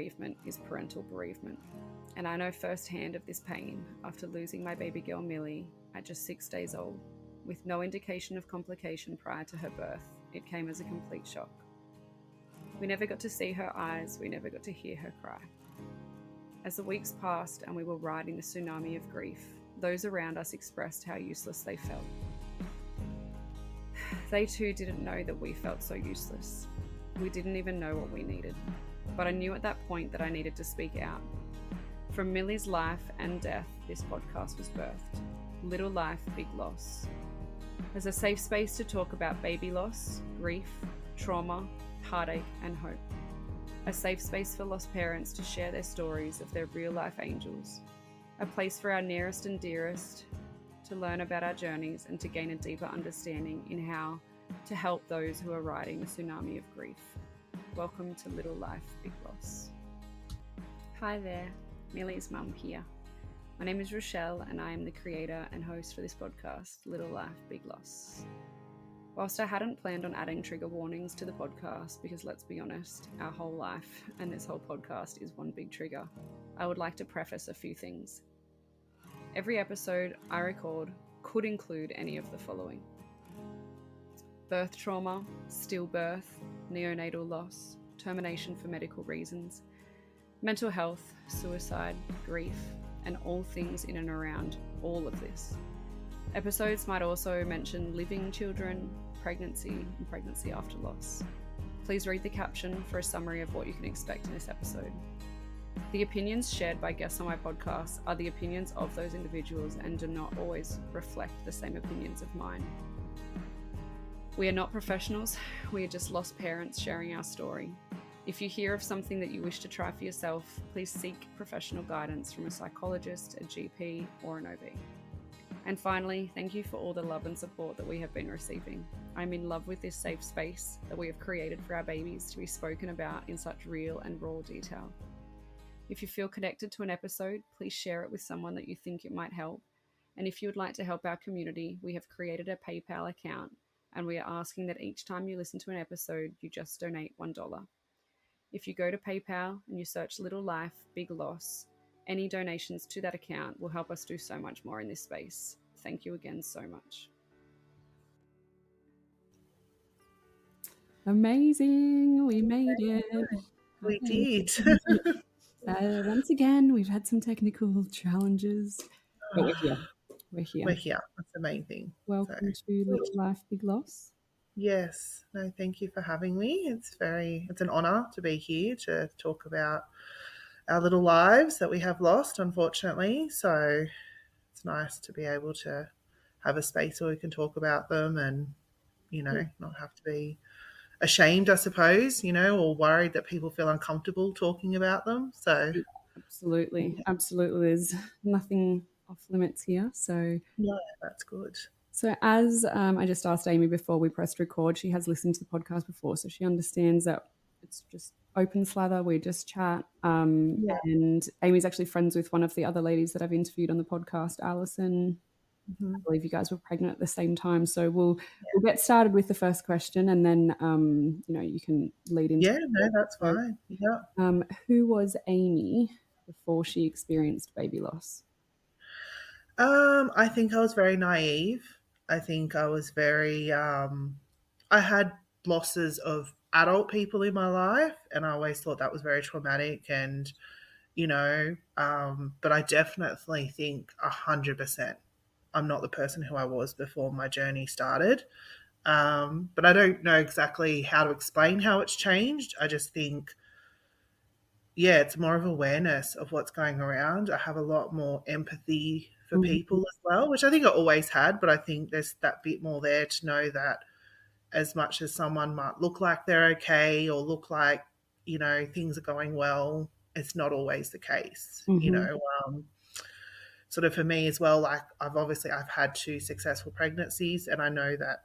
Bereavement is parental bereavement, and I know firsthand of this pain after losing my baby girl Milli at just 6 days old. With no indication of complication prior to her birth, it came as a complete shock. We never got to see her eyes, we never got to hear her cry. As the weeks passed and we were riding the tsunami of grief, those around us expressed how useless they felt. They too didn't know that we felt so useless. We didn't even know what we needed. But I knew at that point that I needed to speak out. From Milli's life and death, this podcast was birthed. Little Life, Big Loss. As a safe space to talk about baby loss, grief, trauma, heartache, and hope. A safe space for lost parents to share their stories of their real-life angels. A place for our nearest and dearest to learn about our journeys and to gain a deeper understanding in how to help those who are riding the tsunami of grief. Welcome to Little Life, Big Loss. Hi there, Milli's mum here. My name is Rochelle and I am the creator and host for this podcast, Little Life, Big Loss. Whilst I hadn't planned on adding trigger warnings to the podcast, because let's be honest, our whole life and this whole podcast is one big trigger, I would like to preface a few things. Every episode I record could include any of the following: birth trauma, stillbirth, neonatal loss, termination for medical reasons, mental health, suicide, grief, and all things in and around all of this. Episodes might also mention living children, pregnancy, and pregnancy after loss. Please read the caption for a summary of what you can expect in this episode. The opinions shared by guests on my podcast are the opinions of those individuals and do not always reflect the same opinions of mine. We are not professionals, we are just lost parents sharing our story. If you hear of something that you wish to try for yourself, please seek professional guidance from a psychologist, a GP, or an OB. And finally, thank you for all the love and support that we have been receiving. I'm in love with this safe space that we have created for our babies to be spoken about in such real and raw detail. If you feel connected to an episode, please share it with someone that you think it might help. And if you would like to help our community, we have created a PayPal account, and we are asking that each time you listen to an episode, you just donate $1. If you go to PayPal and you search Little Life, Big Loss, any donations to that account will help us do so much more in this space. Thank you again so much. Amazing. We made it. We did. Once again, we've had some technical challenges, but we're here. We're here. That's the main thing. Welcome to Little Life, Big Loss. Yes. No, thank you for having me. It's an honour to be here to talk about our little lives that we have lost, unfortunately. So it's nice to be able to have a space where we can talk about them and, not have to be ashamed, I suppose, or worried that people feel uncomfortable talking about them. So absolutely. There's nothing off limits here. So yeah, that's good. So as I just asked Amy before we pressed record, she has listened to the podcast before, so she understands that it's just open slather, we just chat. And Amy's actually friends with one of the other ladies that I've interviewed on the podcast, Alison. Mm-hmm. I believe you guys were pregnant at the same time. So we'll get started with the first question, and then you can lead into. Yeah, no, that's fine. Yeah. Who was Amy before she experienced baby loss? I think I was very naive. I think I was very, I had losses of adult people in my life, and I always thought that was very traumatic and, but I definitely think 100% I'm not the person who I was before my journey started. But I don't know exactly how to explain how it's changed. I just think, it's more of awareness of what's going around. I have a lot more empathy for people as well, which I think I always had, but I think there's that bit more there to know that as much as someone might look like they're okay or look like, things are going well, it's not always the case, sort of for me as well. Like I've had 2 successful pregnancies, and I know that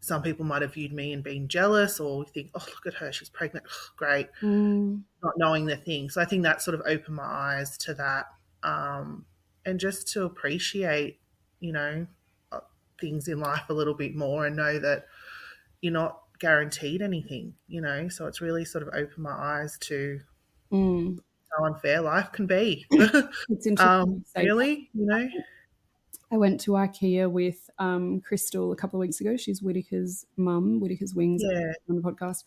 some people might have viewed me and been jealous or think, oh, look at her, she's pregnant, great, not knowing the thing. So I think that sort of opened my eyes to that. And just to appreciate, things in life a little bit more and know that you're not guaranteed anything, you know. So it's really sort of opened my eyes to Mm. how unfair life can be. It's interesting you say that. Really, you know. I went to IKEA with Crystal a couple of weeks ago. She's Whitaker's mum, Whitaker's Wings Yeah, on the podcast.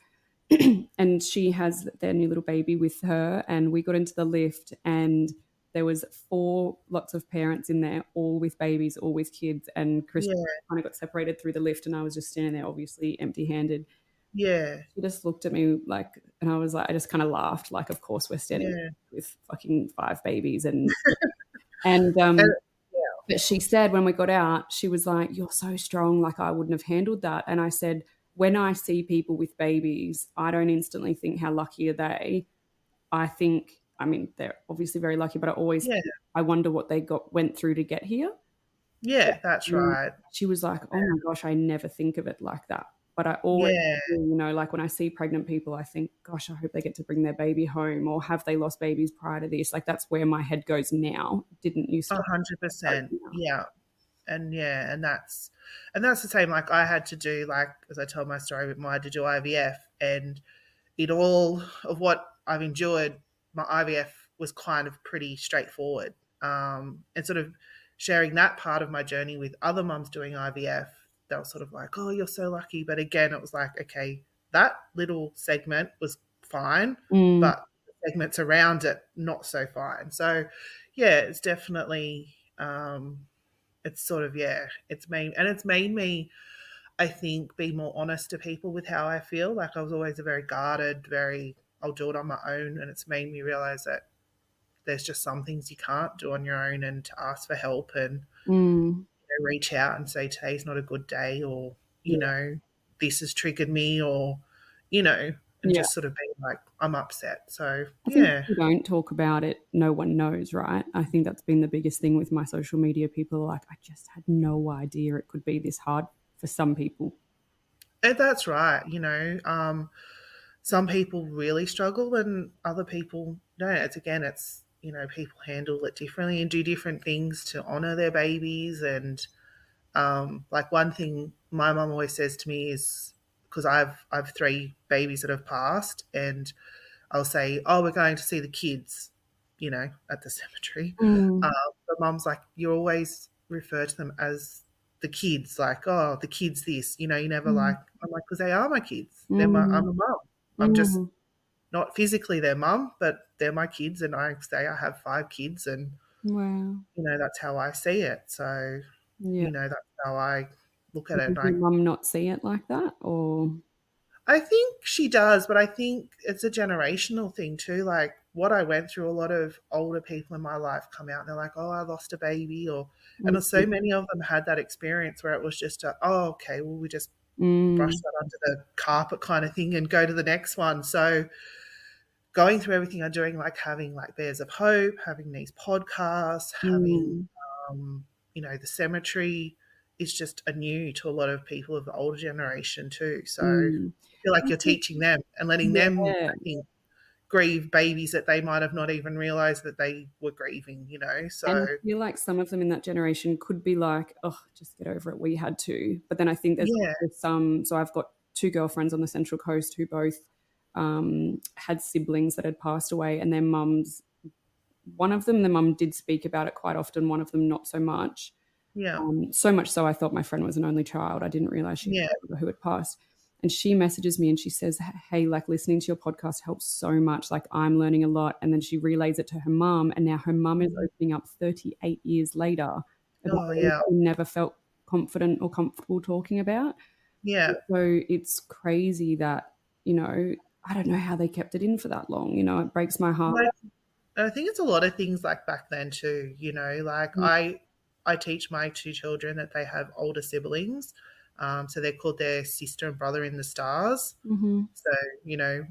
And she has their new little baby with her. And we got into the lift and there was lots of parents in there, all with babies, all with kids. And Crystal yeah, kind of got separated through the lift and I was just standing there, obviously empty-handed. yeah, She just looked at me like, and I was like, I just kind of laughed, like, of course we're standing yeah. with fucking 5 babies. And And but she said when we got out, she was like, "You're so strong. Like I wouldn't have handled that." And I said, "When I see people with babies, I don't instantly think how lucky are they. I think, I mean, they're obviously very lucky, but I always, yeah, I wonder what they went through to get here." yeah, that's And right. she was like, "Oh my gosh, I never think of it like that." But I always, Yeah, you know, like when I see pregnant people, I think, gosh, I hope they get to bring their baby home, or have they lost babies prior to this? Like that's where my head goes now. Didn't used to. 100%. Yeah. And that's the same. Like I had to do, like as I told my story with I had to do IVF, and it all of what I've endured, my IVF was kind of pretty straightforward. And sort of sharing that part of my journey with other mums doing IVF, they were sort of like, "Oh, you're so lucky." But again, it was like, okay, that little segment was fine, Mm, but the segments around it not so fine. So, yeah, it's definitely it's sort of, yeah, it's made me, I think, be more honest to people with how I feel. Like I was always a very guarded, very, I'll do it on my own, and it's made me realize that there's just some things you can't do on your own, and to ask for help and mm, reach out and say today's not a good day, or you yeah, know this has triggered me, or you know, and yeah. just sort of being like I'm upset. So I think if yeah, you don't talk about it, no one knows, right? I think that's been the biggest thing with my social media. People are like, I just had no idea it could be this hard for some people. and that's right. You know, some people really struggle and other people don't. It's again, it's you know, people handle it differently and do different things to honor their babies. And like one thing my mum always says to me is, because I've 3 babies that have passed, and I'll say, "Oh, we're going to see the kids," you know, at the cemetery. Mm, Um, but mum's like, "You always refer to them as the kids, like, oh, the kids this, you know, you never mm, like." I'm like, "Because they are my kids. I'm mm, a mum. I'm just mm. not physically their mum, but they're my kids, and I say I have 5 kids, and Wow. you know that's how I see it. So Yeah. you know that's how I look at it. Does And your mum not see it like that? Or, I think she does, but I think it's a generational thing too. Like what I went through, a lot of older people in my life come out and they're like, "Oh, I lost a baby," or and so many of them had that experience where it was just a, "Oh, okay, well we just brush mm, that under the carpet kind of thing and go to the next one." So going through everything I'm doing, like having like Bears of Hope, having these podcasts, having mm, you know, the cemetery is just anew to a lot of people of the older generation too. So mm. I feel like I you're think, teaching them and letting them, yeah. I think, grieve babies that they might have not even realized that they were grieving, you know. And So I feel like some of them in that generation could be like, oh, just get over it. We had to. But then I think there's yeah, also some. So I've got 2 girlfriends on the Central Coast who both had siblings that had passed away, and their mums, one of them, the mum did speak about it quite often, one of them not so much. yeah, So much so I thought my friend was an only child. I didn't realize she had yeah, a brother who had passed. And she messages me and she says, hey, like listening to your podcast helps so much. Like I'm learning a lot. And then she relays it to her mum. And now her mum is mhm. opening up 38 years later about Oh things yeah, she never felt confident or comfortable talking about. yeah. So it's crazy that, you know, I don't know how they kept it in for that long. You know, it breaks my heart. Like, I think it's a lot of things like back then too, you know, like I teach my 2 children that they have older siblings. So they're called their sister and brother in the stars. Mm-hmm. So, you know,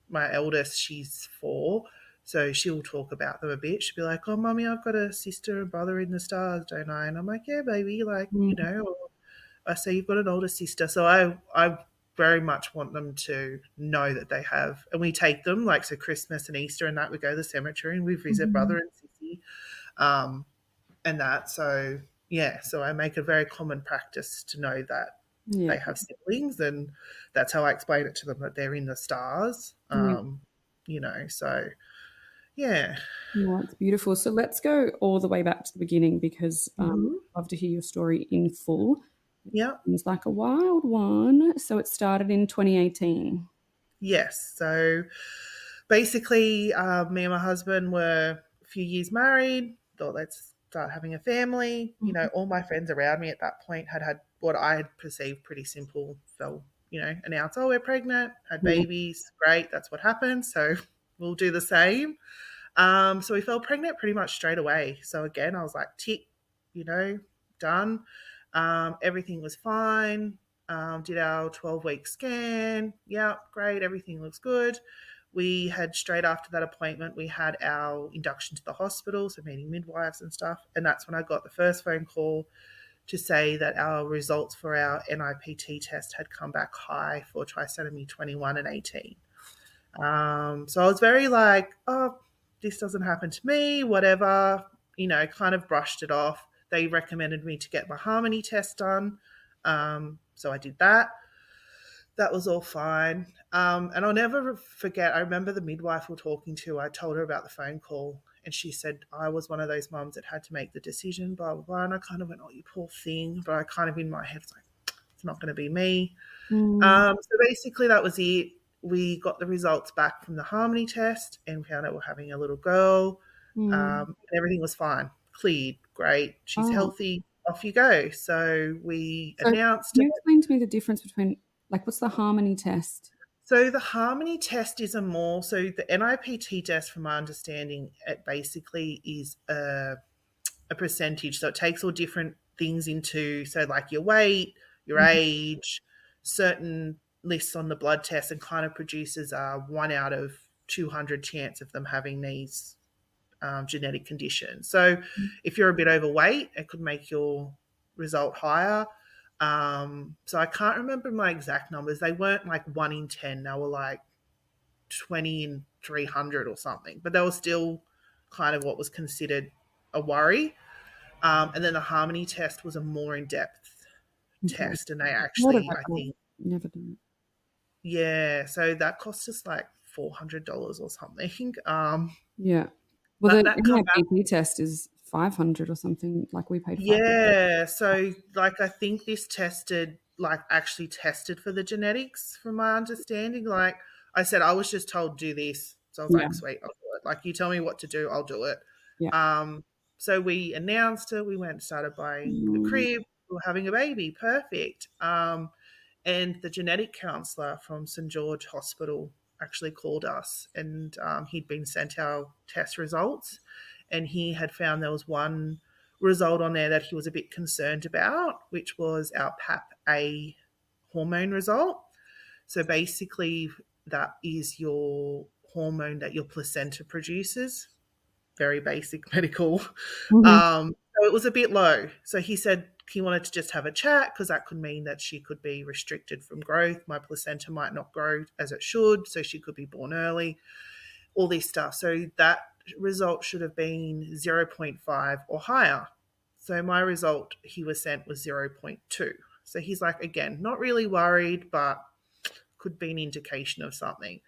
my eldest, she's 4. So she'll talk about them a bit. She'll be like, "Oh, mummy, I've got a sister and brother in the stars, don't I?" And I'm like, "Yeah, baby, like, you Mm-hmm. know, or I say you've got an older sister." So I very much want them to know that they have, and we take them like so Christmas and Easter and that we go to the cemetery and we visit Mm-hmm. brother and sissy, um, and that. So yeah, so I make a very common practice to know that. they have siblings, and that's how I explain it to them, that they're in the stars. Yeah. So yeah. No, it's beautiful. So let's go all the way back to the beginning because I'd love to hear your story in full. Yeah. It's like a wild one. So it started in 2018. Yes. So basically, me and my husband were a few years married, thought let's start having a family. All my friends around me at that point had what I had perceived pretty simple, announced, oh, we're pregnant, had Yeah. babies, great, that's what happened. So we'll do the same. So we fell pregnant pretty much straight away. So again, I was like, tick, done. Everything was fine. Did our 12-week scan. Yeah, great. Everything looks good. We had straight after that appointment, we had our induction to the hospital, so meeting midwives and stuff. And that's when I got the first phone call to say that our results for our NIPT test had come back high for trisomy 21 and 18. So I was very like, oh, this doesn't happen to me, whatever, kind of brushed it off. They recommended me to get my Harmony test done. So I did that. That was all fine. And I'll never forget, I remember the midwife we were talking to, I told her about the phone call, and she said I was one of those mums that had to make the decision, blah, blah, blah. And I kind of went, oh, you poor thing. But I kind of in my head was like, it's not going to be me. So basically that was it. We got the results back from the Harmony test and found out we're having a little girl. And everything was fine. Cleared. Great. She's healthy. Off you go. So we announced Can you it. explain to me the difference between, what's the Harmony test? So the Harmony test is so the NIPT test, from my understanding, it basically is a percentage. So it takes all different things into, so like your weight, your age, certain lists on the blood test, and kind of produces a 1 out of 200 chance of them having these genetic conditions. So if you're a bit overweight, it could make your result higher. So I can't remember my exact numbers. They weren't like 1 in 10. They were like 20 in 300 or something. But they were still kind of what was considered a worry. And then the Harmony test was a more in-depth test. And they actually, I think... Never done it. Yeah, so that cost us like $400 or something. Yeah. Well, the NIPT test is 500 or something. Like we paid. Yeah, so like I think this actually tested for the genetics, from my understanding. Like I said, I was just told do this, so I was like, sweet, I'll do it. Like you tell me what to do, I'll do it. Yeah. So we announced it. We went and started buying the crib. We were having a baby, perfect. And the genetic counsellor from St George Hospital actually called us, and he'd been sent our test results, and he had found there was one result on there that he was a bit concerned about, which was our PAP-A hormone result. So basically that is your hormone that your placenta produces. Very basic medical. So it was a bit low. So he said he wanted to just have a chat because that could mean that she could be restricted from growth. My placenta might not grow as it should, so she could be born early, all this stuff. So that result should have been 0.5 or higher. So my result he was sent was 0.2. So he's like, again, not really worried, but could be an indication of something.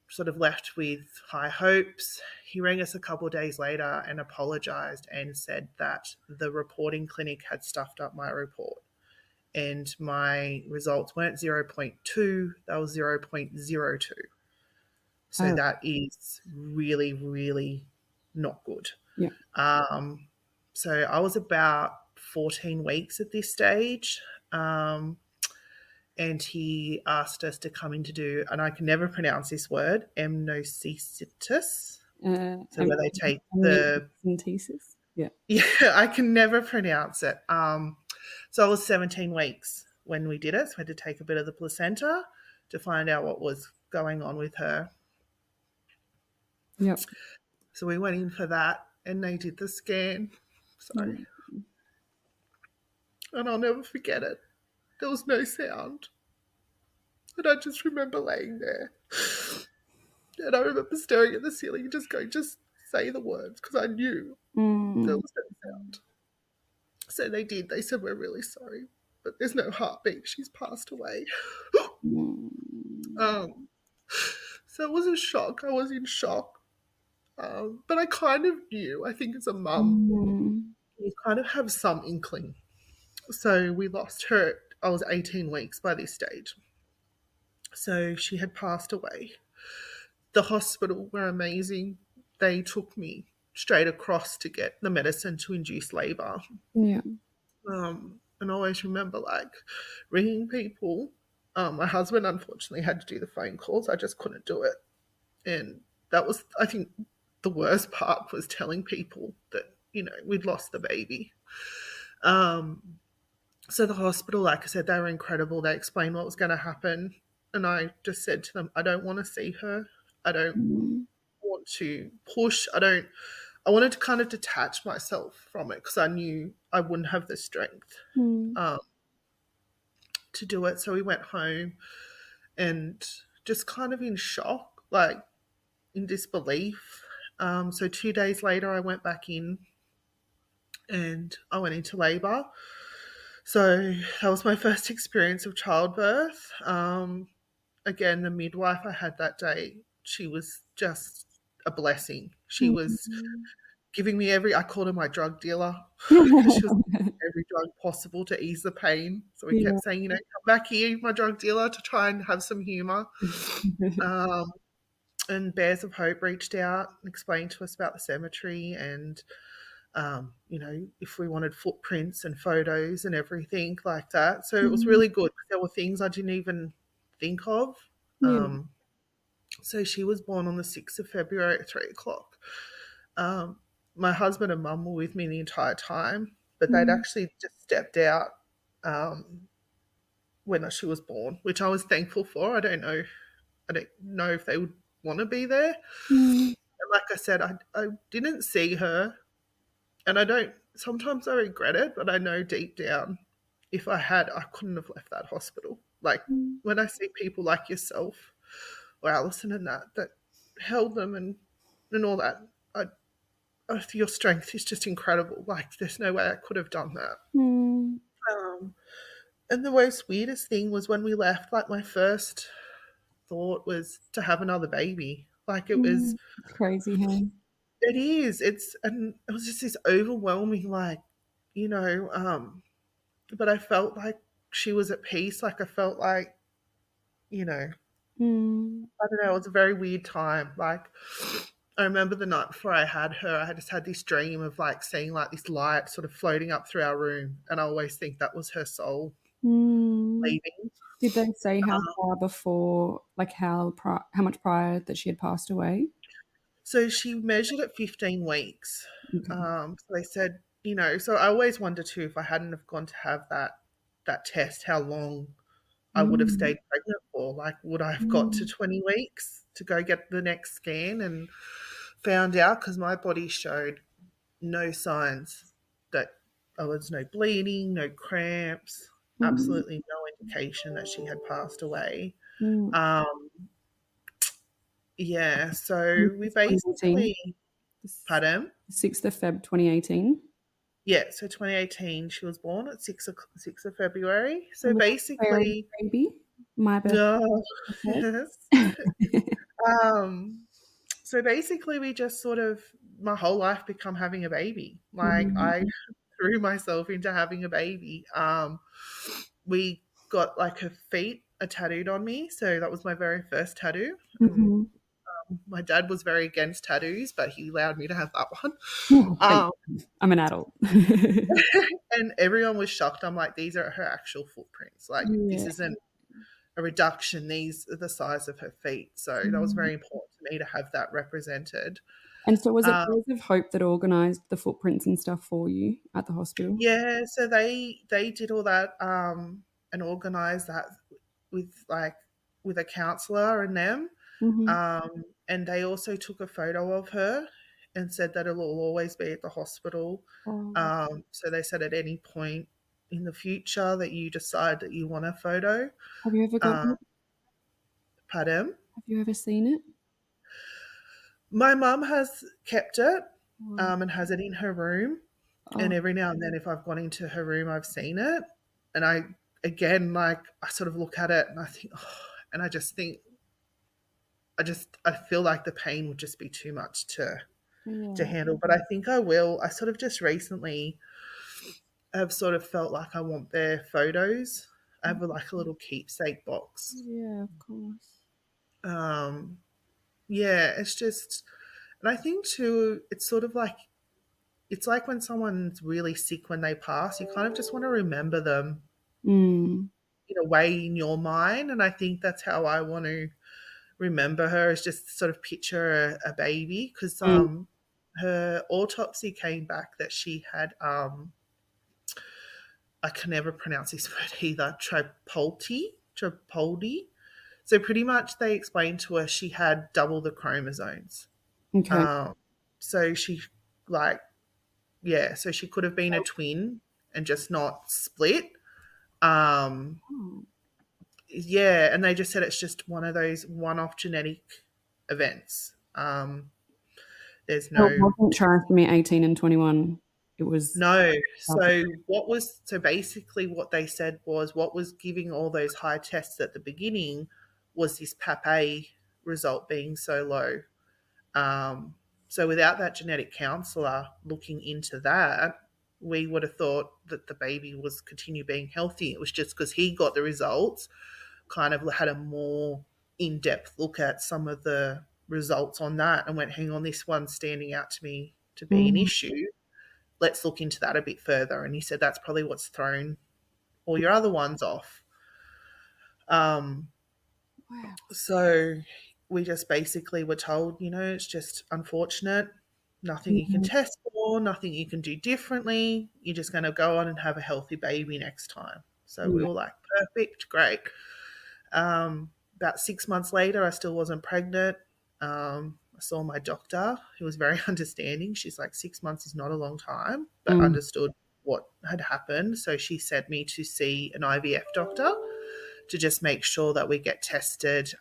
Sort of left with high hopes. He rang us a couple of days later and apologised and said that the reporting clinic had stuffed up my report, and my results weren't 0.2, they were 0.02. So that is really, really not good. Yeah. So I was about 14 weeks at this stage. And he asked us to come in to do, and I can never pronounce this word, amniocentesis. So where they take the... Amniocentesis? Yeah. Yeah, I can never pronounce it. So I was 17 weeks when we did it. So we had to take a bit of the placenta to find out what was going on with her. Yep. So we went in for that, and they did the scan. Sorry. And I'll never forget it. There was no sound. And I just remember laying there. And I remember staring at the ceiling and just going, just say the words, because I knew there was no sound. So they did. They said, we're really sorry, but there's no heartbeat. She's passed away. So it was a shock. I was in shock. But I kind of knew. I think as a mum, you kind of have some inkling. So we lost her. I was 18 weeks by this stage. So she had passed away. The hospital were amazing. They took me straight across to get the medicine to induce labour. Yeah. And I always remember like ringing people. My husband unfortunately had to do the phone calls. I just couldn't do it. And that was, I think, the worst part was telling people that, you know, we'd lost the baby. So the hospital, like I said, they were incredible. They explained what was going to happen. And I just said to them, I don't want to see her. I don't want to push. I wanted to kind of detach myself from it because I knew I wouldn't have the strength to do it. So we went home and just kind of in shock, like in disbelief. So 2 days later, I went back in and I went into labour. So that was my first experience of childbirth. Again, the midwife I had that day, she was just a blessing. She was giving me I called her my drug dealer because she was every drug possible to ease the pain. So we kept saying, you know, come back here, my drug dealer, to try and have some humour. And Bears of Hope reached out and explained to us about the cemetery and, you know, if we wanted footprints and photos and everything like that. So it was really good. There were things I didn't even think of. So she was born on the 6th of February at 3 o'clock. My husband and mum were with me the entire time, but they'd actually just stepped out when she was born, which I was thankful for. I don't know if they would want to be there. And like I said, I didn't see her, and sometimes I regret it, but I know deep down if I had, I couldn't have left that hospital. Like when I see people like yourself or Alison and that held them and all that, your strength is just incredible. Like there's no way I could have done that. And the most weirdest thing was when we left, like my first thought was to have another baby. Like it was crazy, hey? It is. And it was just this overwhelming, like, you know, but I felt like she was at peace. Like I felt like, you know, I don't know, it was a very weird time. Like I remember the night before I had her, I just had this dream of like seeing like this light sort of floating up through our room. And I always think that was her soul leaving. Did they say how far before, like how much prior that she had passed away? So she measured at 15 weeks. So they said, you know, so I always wonder too, if I hadn't have gone to have that test, how long I would have stayed pregnant for. Like, would I have got to 20 weeks to go get the next scan and found out? Because my body showed no signs that there was no bleeding, no cramps, absolutely no indication that she had passed away. Yeah, so we basically, pardon? 6th of Feb 2018. Yeah, so 2018 she was born at 6th of February. So basically, baby, my birthday. Yes. So basically we just sort of, my whole life become having a baby. Like I threw myself into having a baby. We got like her feet are tattooed on me, so that was my very first tattoo. My dad was very against tattoos, but he allowed me to have that one. I'm an adult. And everyone was shocked. I'm like, these are her actual footprints. Like, this isn't a reduction. These are the size of her feet. So that was very important to me to have that represented. And so was it Bears of Hope that organised the footprints and stuff for you at the hospital? Yeah, so they did all that and organised that with a counsellor and them. And they also took a photo of her and said that it will always be at the hospital. So they said at any point in the future that you decide that you want a photo. Have you ever got it? Pardon? Have you ever seen it? My mum has kept it and has it in her room. And every now and then if I've gone into her room, I've seen it. And I, again, like, I sort of look at it and I think, oh, and I just think, I feel like the pain would just be too much to handle. But I think I will. I sort of just recently have sort of felt like I want their photos. I have like a little keepsake box. Yeah, of course. Yeah, it's just, and I think too, it's like when someone's really sick when they pass, you kind of just want to remember them Mm. in a way in your mind. And I think that's how I want to remember her, is just sort of picture a baby, because Mm. her autopsy came back that she had I can never pronounce this word either, Triploidy. So pretty much they explained to her she had double the chromosomes. Okay. So she, like, yeah, so she could have been a twin and just not split. Um, Oh. yeah, and they just said it's just one of those one-off genetic events. There's So it no wasn't trisomy 18 and 21. It was no. So basically what they said was, what was giving all those high tests at the beginning was this PAP-A result being so low. So without that genetic counsellor looking into that, we would have thought that the baby was continue being healthy. It was just because he got the results, kind of had a more in-depth look at some of the results on that and went, hang on, this one's standing out to me to be an issue. Let's look into that a bit further. And he said that's probably what's thrown all your other ones off. wow. So we just basically were told, it's just unfortunate. Nothing you can test for, nothing you can do differently. You're just going to go on and have a healthy baby next time. So we were like, perfect, great. About 6 months later, I still wasn't pregnant. I saw my doctor, who was very understanding. She's like, 6 months is not a long time, but understood what had happened. So she sent me to see an IVF doctor to just make sure that we get tested,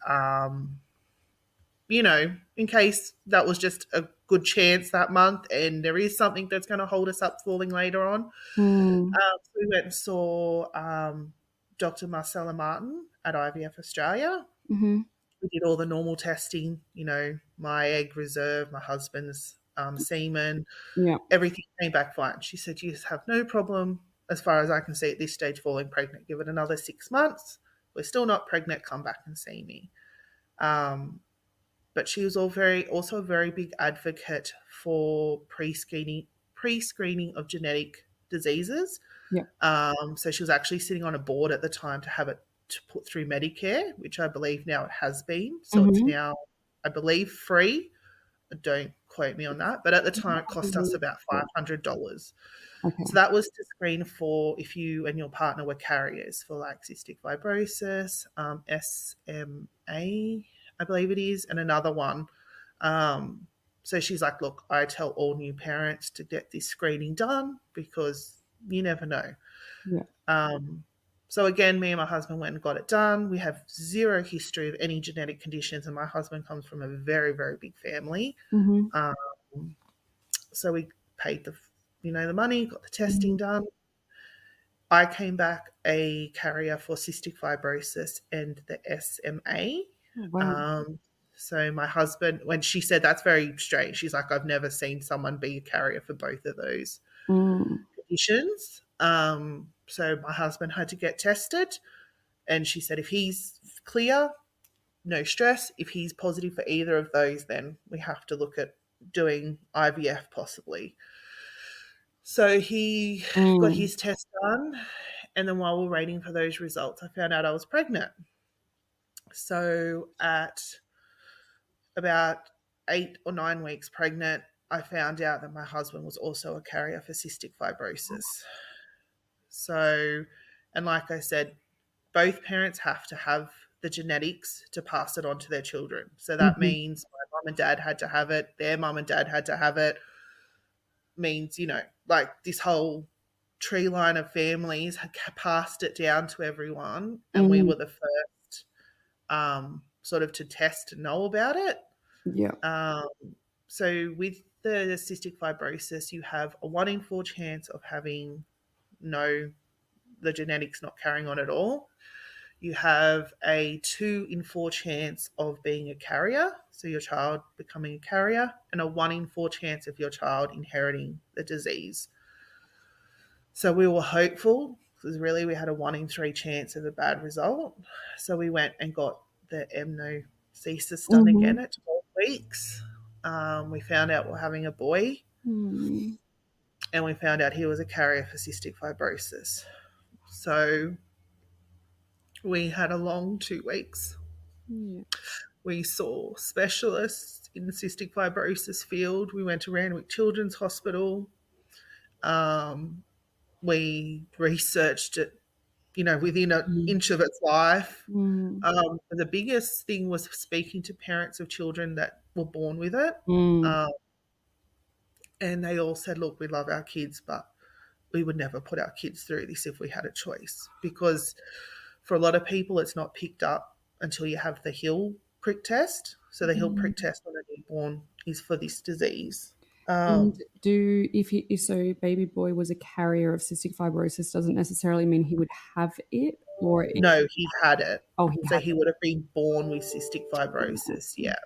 in case that was just a good chance that month and there is something that's going to hold us up falling later on. So we went and saw Dr. Marcella Martin at IVF Australia. Mm-hmm. We did all the normal testing, my egg reserve, my husband's semen. Yeah. Everything came back fine. She said, you have no problem, as far as I can see at this stage, falling pregnant. Give it another 6 months. We're still not pregnant. Come back and see me. But she was also a very big advocate for pre-screening of genetic diseases. Yeah. So she was actually sitting on a board at the time to have it to put through Medicare, which I believe now it has been. So it's now, I believe, free. Don't quote me on that. But at the time, it cost us about $500. Okay. So that was to screen for if you and your partner were carriers for like cystic fibrosis, SMA, I believe it is, and another one. So she's like, look, I tell all new parents to get this screening done because you never know. Yeah. So again, me and my husband went and got it done. We have zero history of any genetic conditions, and my husband comes from a very, very big family. So we paid the money, got the testing done. I came back a carrier for cystic fibrosis and the SMA. Wow. So my husband, when she said that's very strange, she's like, I've never seen someone be a carrier for both of those conditions. So my husband had to get tested, and she said if he's clear, no stress. If he's positive for either of those, then we have to look at doing IVF possibly. So he got his test done, and then while we're waiting for those results, I found out I was pregnant. So at about 8 or 9 weeks pregnant, I found out that my husband was also a carrier for cystic fibrosis. So, and like I said, both parents have to have the genetics to pass it on to their children. So that means my mum and dad had to have it, their mum and dad had to have it. Means, like this whole tree line of families had passed it down to everyone, and we were the first sort of to test and know about it. Yeah. So with the cystic fibrosis, you have a 1 in 4 chance of having no the genetics not carrying on at all. You have a 2 in 4 chance of being a carrier, so your child becoming a carrier, and a 1 in 4 chance of your child inheriting the disease. So we were hopeful, because really we had a 1 in 3 chance of a bad result. So we went and got the amniocentesis done again at 12 weeks. We found out we're having a boy, and we found out he was a carrier for cystic fibrosis. So we had a long 2 weeks. Yeah. We saw specialists in the cystic fibrosis field. We went to Randwick Children's Hospital. We researched it, within an inch of its life. The biggest thing was speaking to parents of children that were born with it. And they all said, look, we love our kids, but we would never put our kids through this if we had a choice. Because for a lot of people, it's not picked up until you have the Hill prick test. So the Hill prick test on a newborn is for this disease. And so baby boy was a carrier of cystic fibrosis doesn't necessarily mean he would have it, or no, he had it. Oh, he would have been born with cystic fibrosis. Yeah.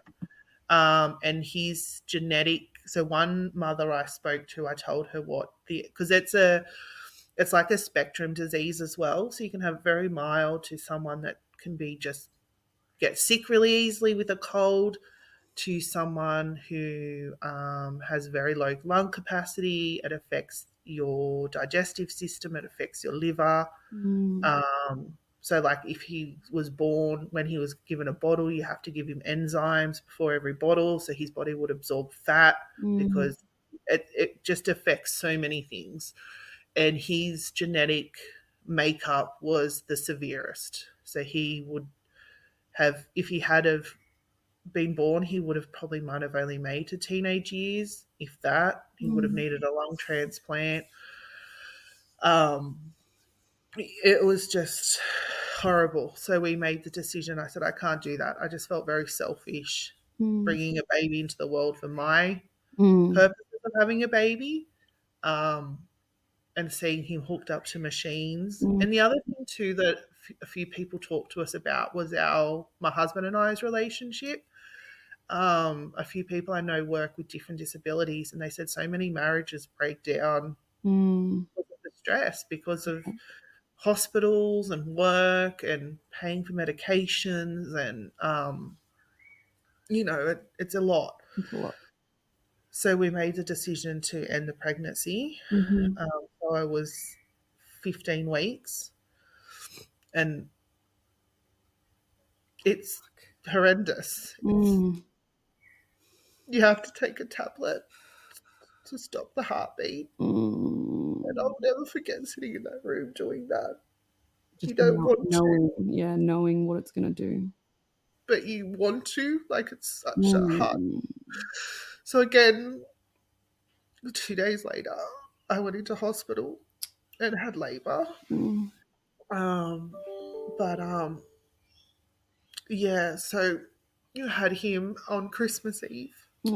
And his genetic. So one mother I spoke to, I told her because it's like a spectrum disease as well. So you can have very mild to someone that can be just get sick really easily with a cold, to someone who has very low lung capacity. It affects your digestive system. It affects your liver. So like if he was born, when he was given a bottle, you have to give him enzymes before every bottle, so his body would absorb fat, because it just affects so many things. And his genetic makeup was the severest. So he would have, if he had have been born, he would have probably might have only made to teenage years, if that. He would have needed a lung transplant. It was just horrible. So we made the decision. I said, I can't do that. I just felt very selfish bringing a baby into the world for my purposes of having a baby, and seeing him hooked up to machines. And the other thing too that a few people talked to us about was my husband and I's relationship. A few people I know work with different disabilities, and they said so many marriages break down because of the stress, because of hospitals and work and paying for medications, and it's a lot. So we made the decision to end the pregnancy. So I was 15 weeks, and it's horrendous. You have to take a tablet to stop the heartbeat. And I'll never forget sitting in that room doing that. Just you don't want to. Yeah, knowing what it's going to do. But you want to. Like, it's such a hard. So again, 2 days later, I went into hospital and had labour. Yeah, so you had him on Christmas Eve. He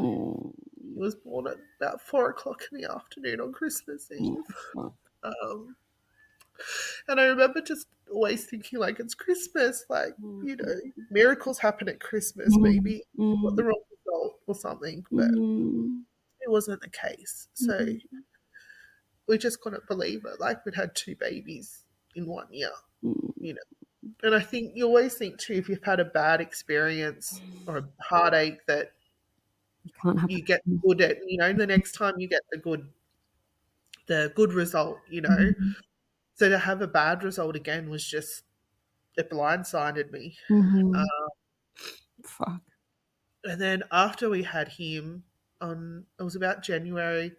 was born at about 4 o'clock in the afternoon on Christmas Eve. And I remember just always thinking, like, it's Christmas, like, miracles happen at Christmas, maybe got the wrong result or something, but it wasn't the case. So we just couldn't believe it. Like, we'd had 2 babies in 1 year, And I think you always think too, if you've had a bad experience or a heartache, that you get good at, the next time you get the good result, So to have a bad result again was just, it blindsided me. Fuck. And then after we had him it was about January,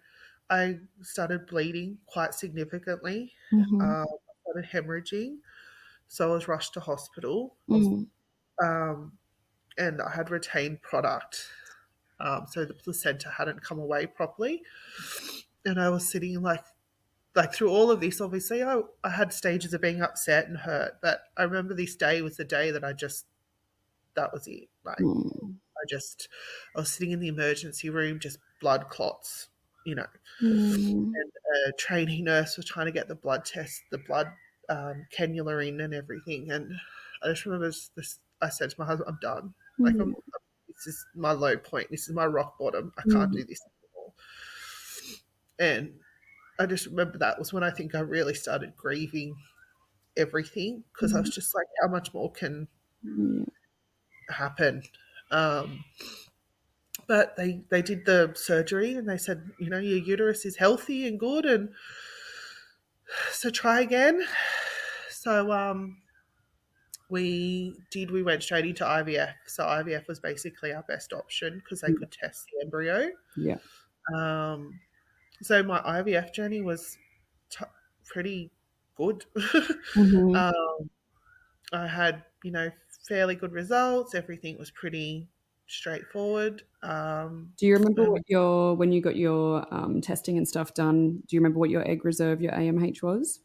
I started bleeding quite significantly. I started hemorrhaging. So I was rushed to hospital. And I had retained product. So the placenta hadn't come away properly. And I was sitting like through all of this, obviously, I had stages of being upset and hurt. But I remember this day was the day that that was it. Like, I was sitting in the emergency room, just blood clots, And a trainee nurse was trying to get the blood cannula in and everything. And I just remember this, I said to my husband, I'm done. Like, Mm. this is my low point. This is my rock bottom. I can't Mm. do this anymore. And I just remember that was when I think I really started grieving everything, because I was just like, how much more can Mm. happen? Um, but they did the surgery and they said, your uterus is healthy and good, and so try again. So we went straight into IVF. So IVF was basically our best option because they could test the embryo. Yeah. Um, so my IVF journey was pretty good. Mm-hmm. um, I had, fairly good results. Everything was pretty straightforward. Do you remember And what when you got your testing and stuff done, do you remember what your egg reserve, your AMH was?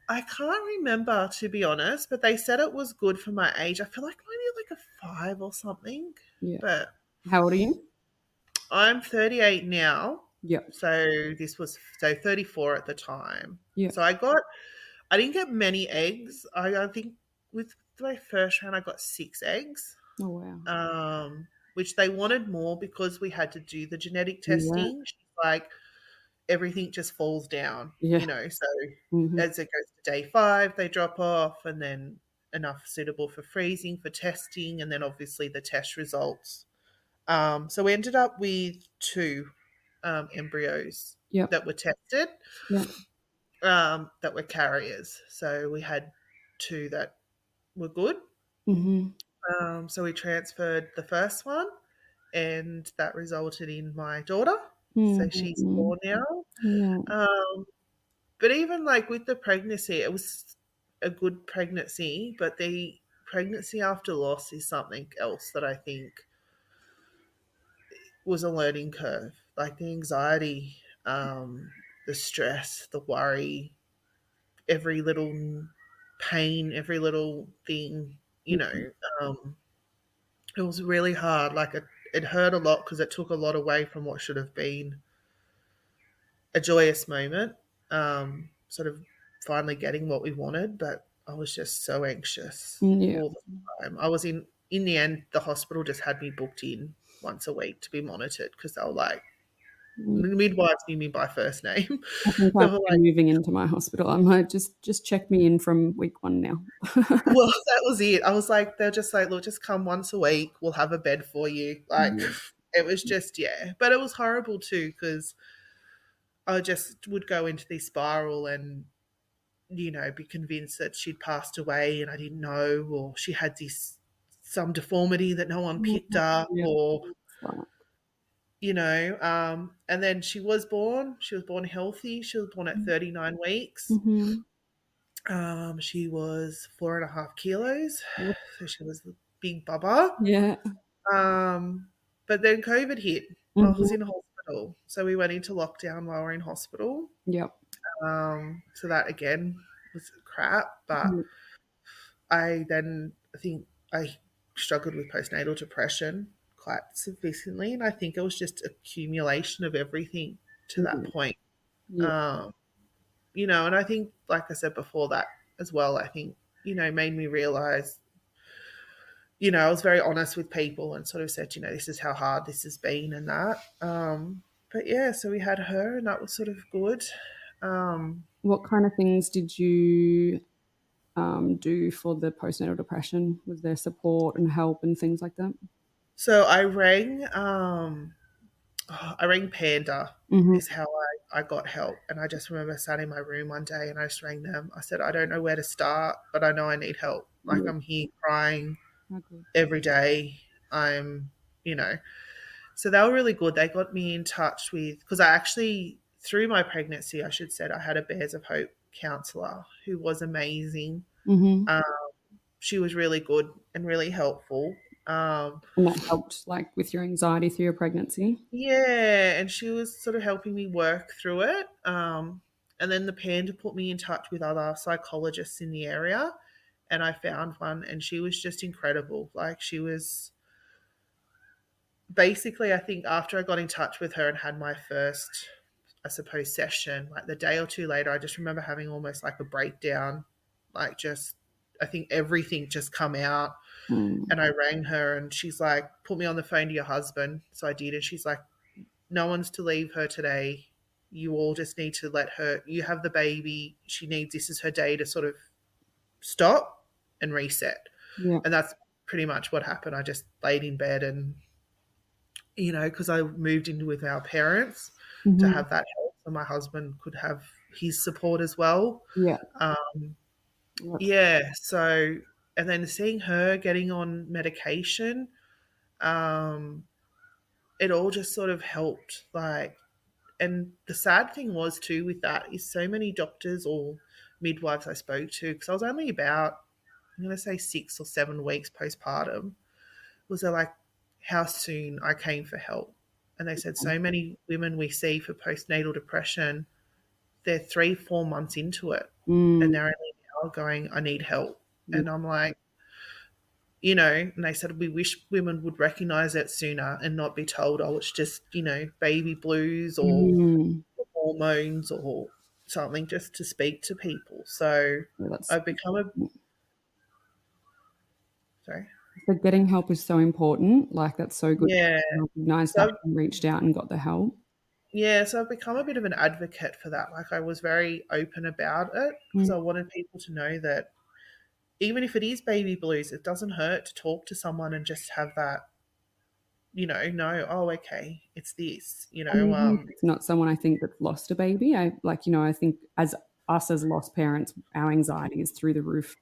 I can't remember, to be honest, but they said it was good for my age. I feel like maybe like a 5 or something. Yeah. But How old are you? I'm 38 now. Yeah. So this was 34 at the time. Yeah. So I didn't get many eggs. I think with my first round I got 6 eggs. Oh, wow. Which they wanted more because we had to do the genetic Yeah. testing. She's like, everything just falls down, Yeah. So Mm-hmm. as it goes to day 5, they drop off, and then enough suitable for freezing, for testing, and then obviously the test results. So we ended up with 2 embryos Yeah. that were tested, Yeah. that were carriers. So we had 2 that were good. Mm-hmm. So we transferred the first one, and that resulted in my daughter. So she's Mm-hmm. 4 now. Yeah. But even like with the pregnancy, it was a good pregnancy, but the pregnancy after loss is something else that I think was a learning curve. Like the anxiety, the stress, the worry, every little pain, every little thing, um, it was really hard. Like it hurt a lot because it took a lot away from what should have been a joyous moment, sort of finally getting what we wanted, but I was just so anxious Yeah. all the time. I was in the end, the hospital just had me booked in once a week to be monitored because they were like, midwives knew me by first name. I think They I've were like, been moving into my hospital. I'm like, just check me in from week 1 now. well, that was it. I was like, they're just like, look, just come once a week. We'll have a bed for you. Like, it was just, yeah. But it was horrible too because I just would go into this spiral and be convinced that she'd passed away and I didn't know, or she had some deformity that no one picked up, Yeah. or Right. and then she was born. She was born healthy. She was born at 39 weeks. Mm-hmm. She was 4.5 kilos, so she was a big bubba. Yeah. But then COVID hit. I Mm-hmm. was in hospital, so we went into lockdown while we were in hospital. Yep. So that again was crap, but I think I struggled with postnatal depression quite sufficiently, and I think it was just accumulation of everything to that point. Yeah. And I think, like I said before that as well, I think, made me realize, I was very honest with people and sort of said, this is how hard this has been and that. But yeah, so we had her and that was sort of good. What kind of things did you do for the postnatal depression? Was there support and help and things like that? So I rang Panda, is how I got help. And I just remember sat in my room one day and I just rang them. I said, I don't know where to start, but I know I need help. Like I'm here crying every day. So they were really good. They got me in touch with, because I actually, through my pregnancy, I should say, I had a Bears of Hope counsellor who was amazing. She was really good and really helpful. And that helped like with your anxiety through your pregnancy? Yeah, and she was sort of helping me work through it. And then the Panda put me in touch with other psychologists in the area, and I found one, and she was just incredible. Like she was basically, I think after I got in touch with her and had my first, I suppose, session, like the day or two later, I just remember having almost like a breakdown like just, I think everything just come out. Mm. And I rang her and she's like, put me on the phone to your husband. So I did. And she's like, no one's to leave her today. You all just need to let her, you have the baby. She needs, this is her day to sort of stop and reset. Yeah. And that's pretty much what happened. I just laid in bed and, you know, because I moved in with our parents to have that help so my husband could have his support as well. Yeah. Yeah. So, and then seeing her getting on medication, it all just sort of helped. Like, and the sad thing was too with that is so many doctors or midwives I spoke to, because I was only about, I'm going to say 6 or 7 weeks postpartum, was they're like, how soon I came for help. And they said so many women we see for postnatal depression, they're 3-4 months into it and they're only now going, I need help. And I'm like, you know, and they said we wish women would recognize it sooner and not be told, oh, it's just, you know, baby blues or hormones or something, just to speak to people. So I've become a, sorry. So getting help is so important. Like, that's so good. Yeah. To recognize So that and reached out and got the help. Yeah, so I've become a bit of an advocate for that. Like, I was very open about it because I wanted people to know that even if it is baby blues, it doesn't hurt to talk to someone and just have that, you know, oh, okay, it's this, you know. It's not someone I think that's lost a baby. I think as us as lost parents, our anxiety is through the roof.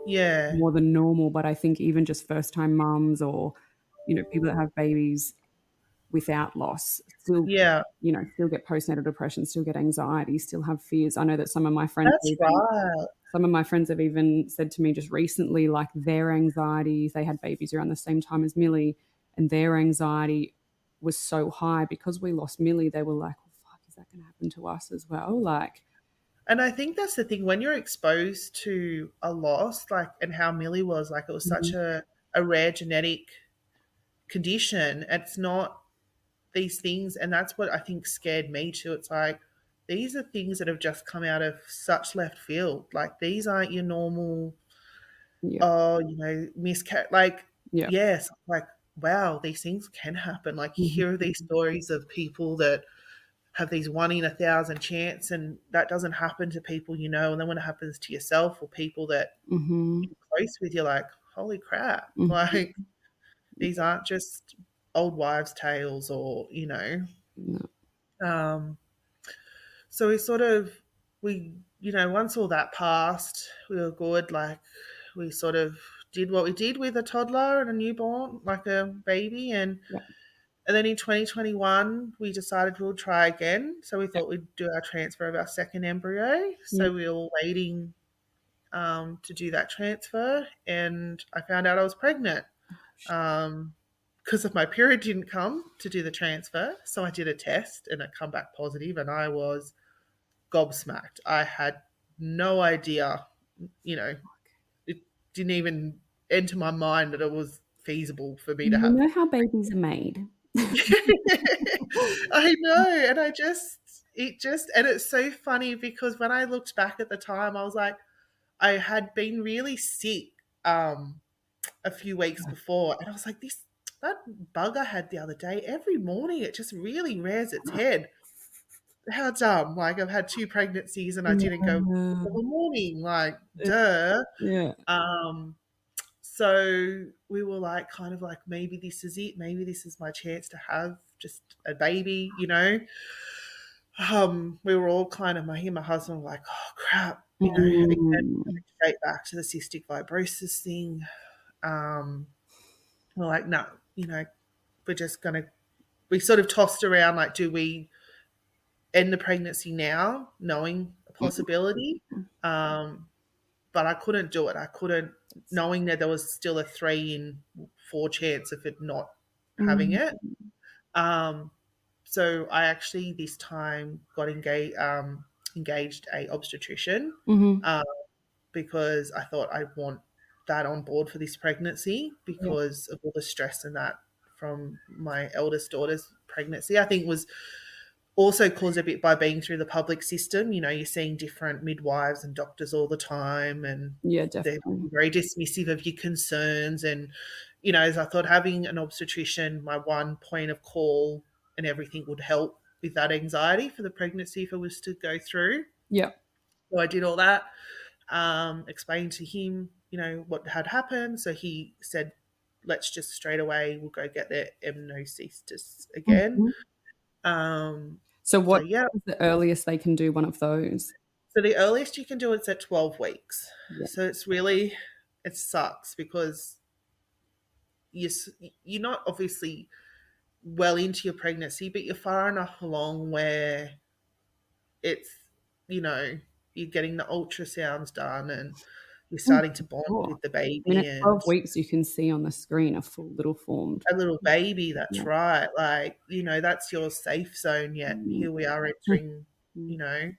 Yeah. More than normal. But I think even just first time mums or, you know, people that have babies without loss still, you know, still get postnatal depression, still get anxiety, still have fears. I know that some of my friends have even said to me just recently, like, their anxieties, they had babies around the same time as Milli, and their anxiety was so high because we lost Milli. They were like, well, fuck, is that going to happen to us as well? Like, and I think that's the thing, when you're exposed to a loss, like, and how Milli was, like, it was such a rare genetic condition. It's not these things, and that's what I think scared me too. It's like, these are things that have just come out of such left field. Like, these aren't your normal, you know, miscarriage. Like, yes, like, wow, these things can happen. Like, you hear these stories of people that have these 1 in 1,000 chance, and that doesn't happen to people, you know, and then when it happens to yourself or people that you're close with, you're like, holy crap. Like, these aren't just old wives' tales or, you know. So we, you know, once all that passed, we were good. Like, we sort of did what we did with a toddler and a newborn, like a baby. And then in 2021, we decided we'll try again. So we thought we'd do our transfer of our second embryo. So we were waiting to do that transfer. And I found out I was pregnant. Because of my period didn't come to do the transfer. So I did a test and it come back positive, and I was gobsmacked. I had no idea, you know, it didn't even enter my mind that it was feasible for me to have. You know how babies are made. I know. And and it's so funny because when I looked back at the time, I was like, I had been really sick a few weeks before, and I was like, that bug I had the other day, every morning it just really rears its head. How dumb. Like, I've had 2 pregnancies and I didn't go all morning. Like, duh. Yeah. So we were like, kind of like, maybe this is it. Maybe this is my chance to have just a baby, you know. We were all kind of, my husband were like, oh, crap. You know, again, straight back to the cystic fibrosis thing. We're like, no, you know, we sort of tossed around, like, do we end the pregnancy now, knowing a possibility? But I couldn't do it. I couldn't, knowing that there was still a 3 in 4 chance of it not having it. So I actually this time got engaged a obstetrician because I thought I want that on board for this pregnancy because of all the stress and that from my eldest daughter's pregnancy. I think also caused a bit by being through the public system. You know, you're seeing different midwives and doctors all the time, and Yeah, they're definitely. very dismissive of your concerns. And, you know, as I thought, having an obstetrician, my one point of call and everything, would help with that anxiety for the pregnancy if it was to go through. Yeah. So I did all that, explained to him, you know, what had happened. So he said, let's just straight away, we'll go get their amniocentesis again. Mhm. So So what yeah, is the earliest they can do one of those? so the earliest you can do it's at 12 weeks. Yeah. So it's really, it sucks because you're, you're not obviously well into your pregnancy, but you're far enough along where it's, you know, you're getting the ultrasounds done and you're Oh, starting to bond sure. with the I mean, baby at 12 and weeks, you can see on the screen a full little formed. a little baby. That's Yeah. right. Like, you know, that's your safe zone. Yet here we are entering, you know.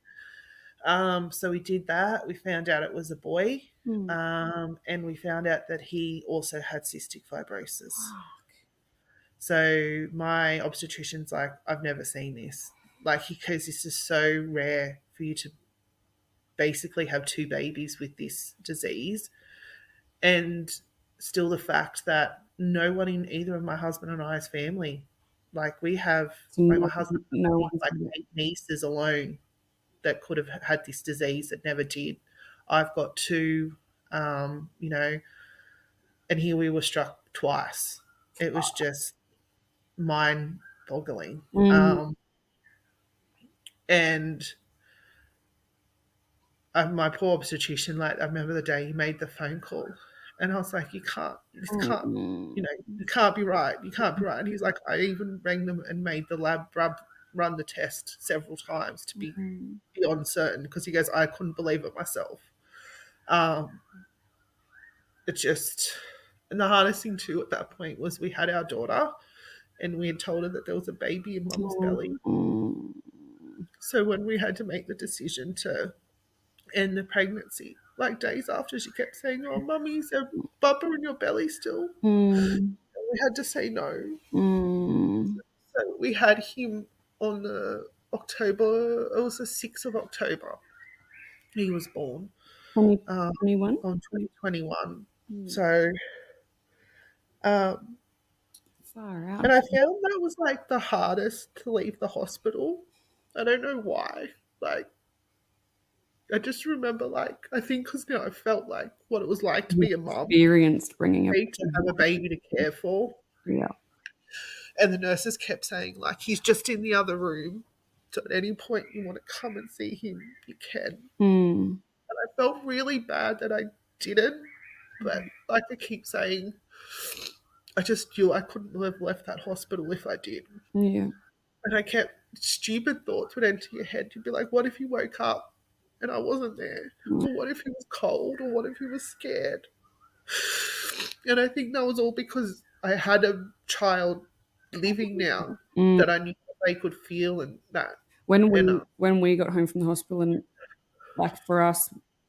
So we did that. We found out it was a boy, and we found out that he also had cystic fibrosis. So my obstetrician's like, I've never seen this. Like, because this is so rare for you to basically have two babies with this disease. And still the fact that no one in either of my husband and I's family, like we have, So like my no, husband, no he's one's like had it. 8 nieces alone that could have had this disease that never did. I've got two, you know, and here we were struck twice. It was just mind boggling. And my poor obstetrician, like, I remember the day he made the phone call and I was like, this can't, you know, you can't be right. You can't be right. And he's like, I even rang them and made the lab run the test several times to be beyond certain, because he goes, I couldn't believe it myself. It just, and the hardest thing too at that point was we had our daughter and we had told her that there was a baby in mum's belly. So when we had to make the decision to end the pregnancy, like days after, she kept saying, oh, mummy, is there a bubba in your belly still? And we had to say no. So we had him on the October, it was the 6th of October. He was born 2021? on 2021. So, Far out. and I found that was like the hardest to leave the hospital. I don't know why. Like, I just remember, like, I think because now I felt like what it was like to be a mum, Experienced bringing a to have a baby to care for. Yeah. And the nurses kept saying, like, he's just in the other room. So at any point you want to come and see him, you can. And I felt really bad that I didn't. But like I keep saying, I just knew I couldn't have left that hospital if I did. Yeah. And I kept, stupid thoughts would enter your head. You'd be like, what if he woke up and I wasn't there? Or what if he was cold? Or what if he was scared? And I think that was all because I had a child living now that I knew they could feel, and that. When we got home from the hospital, and like for us,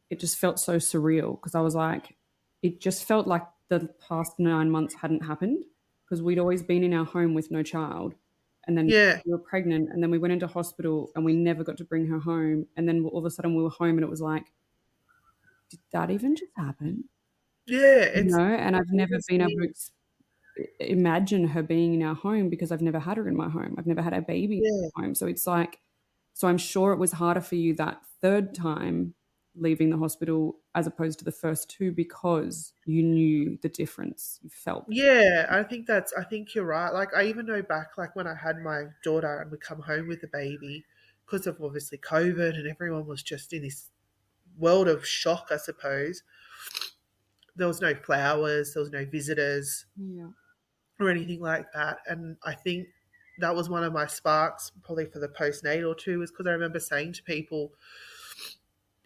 it just felt so surreal because I was like, it just felt like the past 9 months hadn't happened because we'd always been in our home with no child. And then we were pregnant, and then we went into hospital and we never got to bring her home. And then all of a sudden we were home and it was like, did that even just happen? Yeah. You know, and I've never been able to imagine her being in our home because I've never had her in my home. I've never had a baby in my home. So it's like, so I'm sure it was harder for you that third time leaving the hospital as opposed to the first two because you knew the difference you felt. Yeah, I think you're right. Like, I even know back, like when I had my daughter and we come home with the baby, because of obviously COVID and everyone was just in this world of shock, I suppose. There was no flowers, there was no visitors or anything like that. And I think that was one of my sparks probably for the postnatal too, was because I remember saying to people,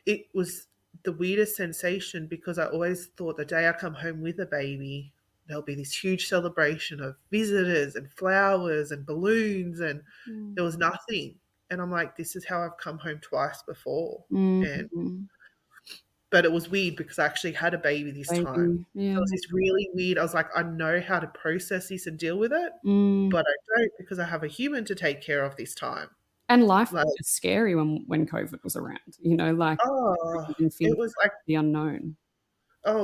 it was the weirdest sensation because I always thought the day I come home with a baby, there'll be this huge celebration of visitors and flowers and balloons, and there was nothing. And I'm like, this is how I've come home twice before. But it was weird because I actually had a baby this time. It was this really weird, I was like, I know how to process this and deal with it, but I don't because I have a human to take care of this time. And life Like, was just scary when COVID was around, you know, like oh, everything it feels was like, the unknown. oh,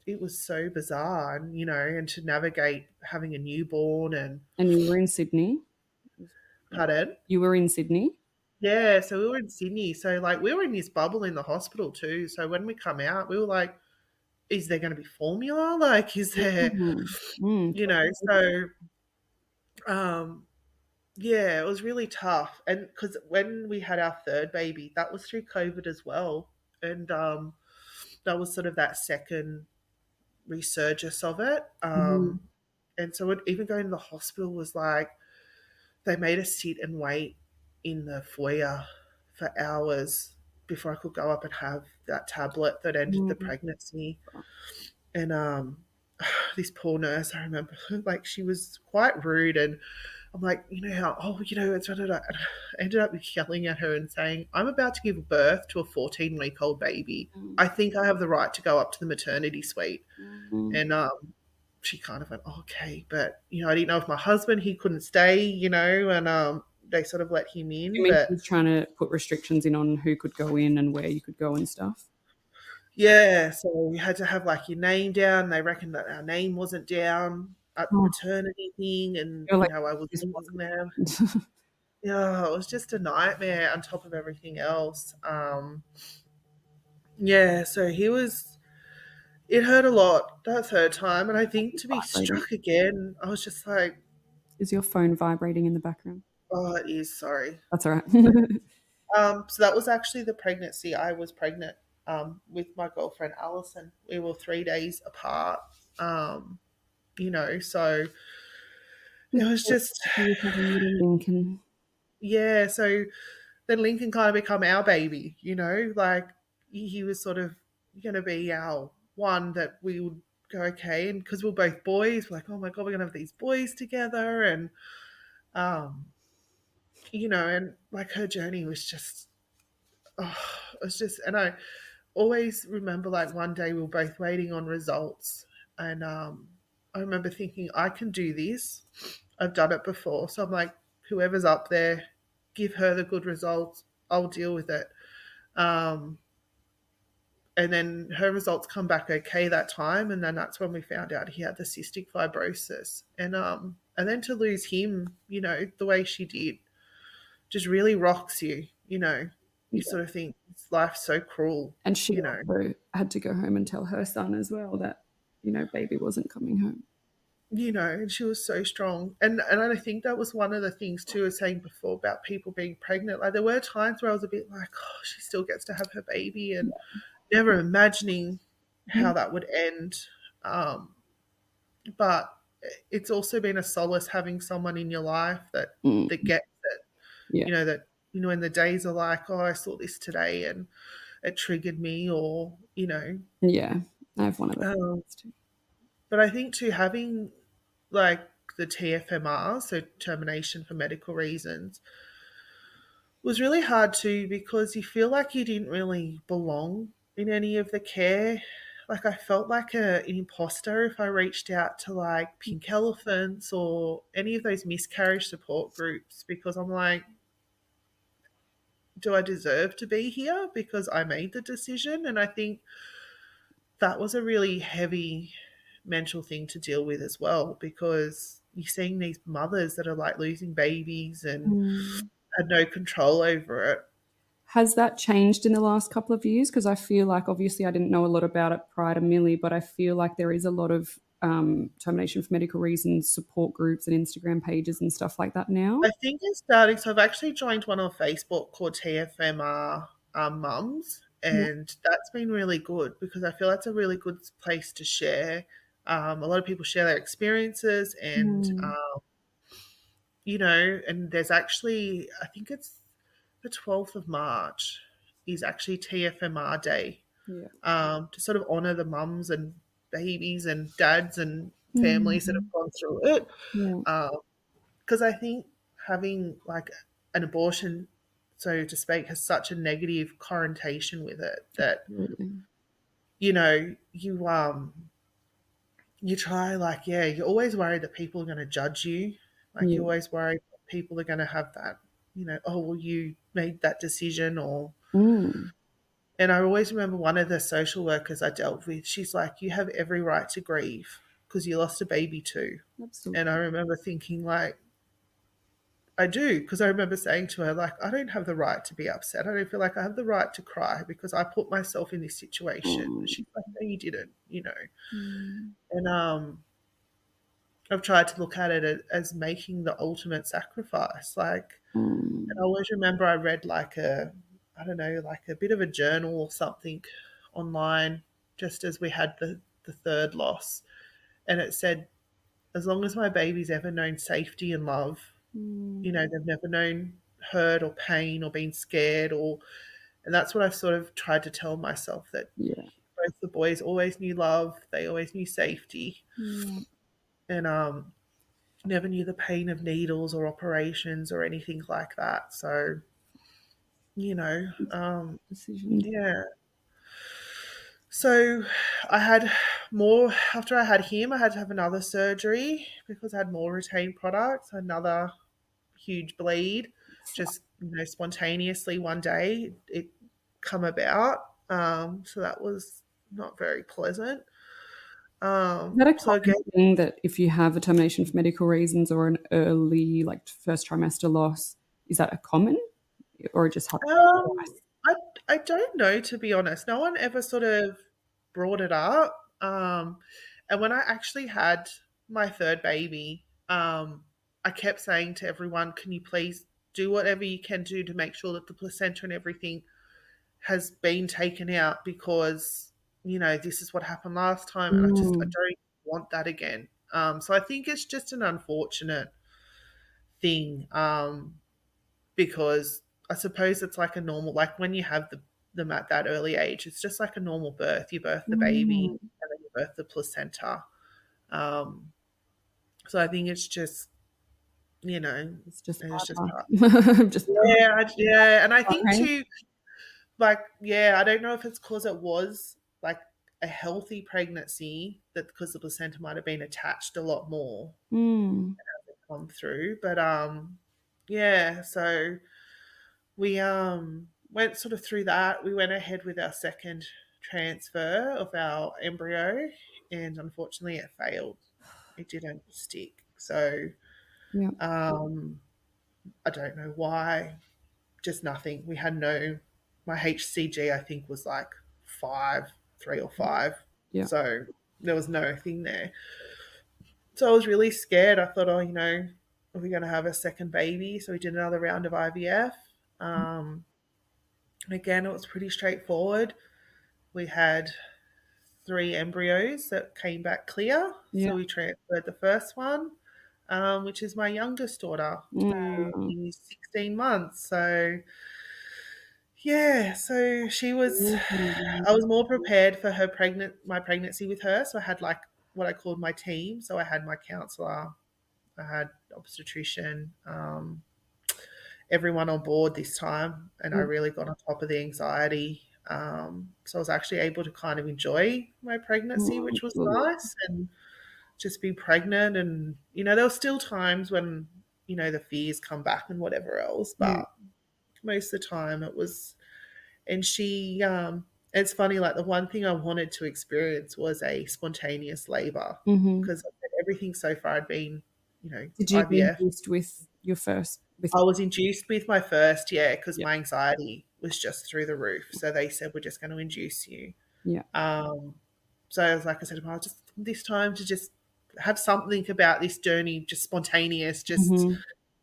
it was so bizarre, and and to navigate having a newborn and And you were in Sydney? pardon. You were in Sydney? Yeah, so we were in Sydney. So like we were in this bubble in the hospital too. So when we come out, we were like, is there gonna be formula? Like, is there Mhm. Mm, you know, so um yeah, it was really tough. And because when we had our third baby, that was through COVID as well. And that was sort of that second resurgence of it. mhm, And so even going to the hospital was like, they made us sit and wait in the foyer for hours before I could go up and have that tablet that ended the mm, pregnancy. And this poor nurse, I remember, like she was quite rude, and I'm like, how, it's, and I ended up yelling at her and saying, I'm about to give birth to a 14-week-old baby. mm, I think I have the right to go up to the maternity suite. mhm. And she kind of went, oh, okay. But, I didn't know if my husband, he couldn't stay, and they sort of let him You in. mean But she was trying to put restrictions in on who could go in and where you could go and stuff? yeah, so we had to have like your name down. They reckoned that our name wasn't down at the Oh, maternity thing. And, you're like, I was this leaving wasn't there. planned. Yeah, it was just a nightmare on top of everything else. Yeah, so it hurt a lot that third time. And I think to be Vibrating. struck again, I was just like, Is your phone vibrating in the background? oh, it is, sorry. That's all right. So that was actually the pregnancy. I was pregnant with my girlfriend, Alison. We were 3 days apart, so it was just, You was having little Lincoln. yeah. So then Lincoln kind of become our baby, like he was sort of going to be our one that we would go, okay. And because we're both boys, we're like, oh my God, we're going to have these boys together. And, um, and like her journey was just, oh, it was just, and I always remember like one day we were both waiting on results. And I remember thinking, I can do this. I've done it before. So I'm like, whoever's up there, give her the good results. I'll deal with it. Um, and then her results come back okay that time, and then that's when we found out he had the cystic fibrosis. And then to lose him, the way she did, just really rocks you. You Yeah. sort of think life's so cruel. And she also had to go home and tell her son as well that, baby wasn't coming home. And she was so strong. And I think that was one of the things too, I was saying before about people being pregnant. Like there were times where I was a bit like, oh, she still gets to have her baby, and never imagining how that would end. But it's also been a solace having someone in your life that Mm. gets it. Yeah. That when the days are like, oh, I saw this today and it triggered me, or Yeah. I have one of those too. But I think too, having like the TFMR, so termination for medical reasons, was really hard too, because you feel like you didn't really belong in any of the care. Like I felt like an imposter if I reached out to like Pink Elephants or any of those miscarriage support groups, because I'm like, do I deserve to be here because I made the decision? And I think that was a really heavy mental thing to deal with as well, because you're seeing these mothers that are like losing babies and Mm. had no control over it. Has that changed in the last couple of years? Because I feel like obviously I didn't know a lot about it prior to Milli, but I feel like there is a lot of termination for medical reasons support groups and Instagram pages and stuff like that now. I think it's starting. So I've actually joined one on Facebook called TFMR Mums, Yeah. and that's been really good because I feel that's a really good place to share. A lot of people share their experiences, and Mm. and there's actually, I think it's the 12th of March is actually TFMR Day, Yeah. to sort of honour the mums and babies and dads and families that Mm. have gone through it. Yeah. Because I think having like an abortion, so to speak, has such a negative connotation with it that Absolutely. you try, like, yeah, you're always worried that people are going to judge you, like Yeah. you're always worried that people are going to have that oh, well, you made that decision, or. Mm. And I always remember one of the social workers I dealt with, she's like, you have every right to grieve because you lost a baby too. Absolutely. And I remember thinking, like, I do, because I remember saying to her, like, I don't have the right to be upset. I don't feel like I have the right to cry because I put myself in this situation. Mm. She's like, no, you didn't, Mm. And I've tried to look at it as making the ultimate sacrifice. Like, and I always remember I read like I don't know, like a bit of a journal or something online just as we had the third loss. And it said, as long as my baby's ever known safety and love, they've never known hurt or pain or been scared, and that's what I've sort of tried to tell myself, that Yeah. both the boys always knew love, they always knew safety, and never knew the pain of needles or operations or anything like that. So, Decision. yeah. So I had more, after I had him, I had to have another surgery because I had more retained products, another huge bleed, just, spontaneously one day it come about. So that was not very pleasant. Is that a So again, common thing that if you have a termination for medical reasons or an early, like first trimester loss, is that a common, or it just happens Um, twice? I don't know, to be honest. No one ever sort of brought it up. And when I actually had my third baby, I kept saying to everyone, can you please do whatever you can do to make sure that the placenta and everything has been taken out, because, this is what happened last time and I don't want that again. So I think it's just an unfortunate thing. Because I suppose it's like a normal, like when you have them at that early age, it's just like a normal birth. You birth the baby and then you birth the placenta. Um, so I think it's just, It's just it's just bad hard. luck. Just Yeah. And I think okay. too, like, I don't know if it's because it was like a healthy pregnancy, that because the placenta might have been attached a lot more come through. But so we went sort of through that. We went ahead with our second transfer of our embryo, and unfortunately it failed. It didn't stick. So Yeah. I don't know why. Just nothing. We had no, my HCG I think was like 3 or 5. Yeah. So there was no thing there. So I was really scared. I thought, are we going to have a second baby? So we did another round of IVF. Again, it was pretty straightforward. We had 3 embryos that came back clear. Yeah. So we transferred the first one, which is my youngest daughter, who is 16 months. So, so she was, I was more prepared for my pregnancy with her. So I had like what I called my team. So I had my counselor, I had obstetrician, everyone on board this time, and I really got on top of the anxiety. So I was actually able to kind of enjoy my pregnancy, which was nice, and just be pregnant. And, there were still times when, the fears come back and whatever else, but most of the time it was, and she, it's funny, like the one thing I wanted to experience was a spontaneous labor, because everything so far had been, Did you be IVF. induced with your first? I was induced with my first, because my anxiety was just through the roof. So they said, we're just going to induce you. Yeah. So I was like, I said, well, just this time to just have something about this journey, just spontaneous, and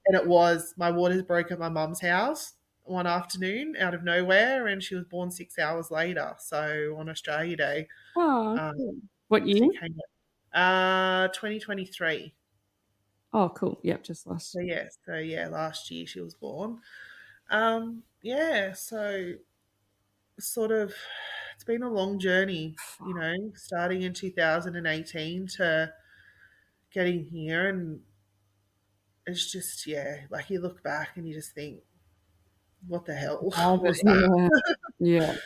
it was, my waters broke at my mum's house one afternoon out of nowhere, and she was born 6 hours later. So on Australia Day. Oh, cool. What year? She came 2023. Oh, cool. Yep, just last. So last year she was born. So sort of, it's been a long journey, starting in 2018 to getting here, and it's just, like you look back and you just think, what the hell was that? Yeah.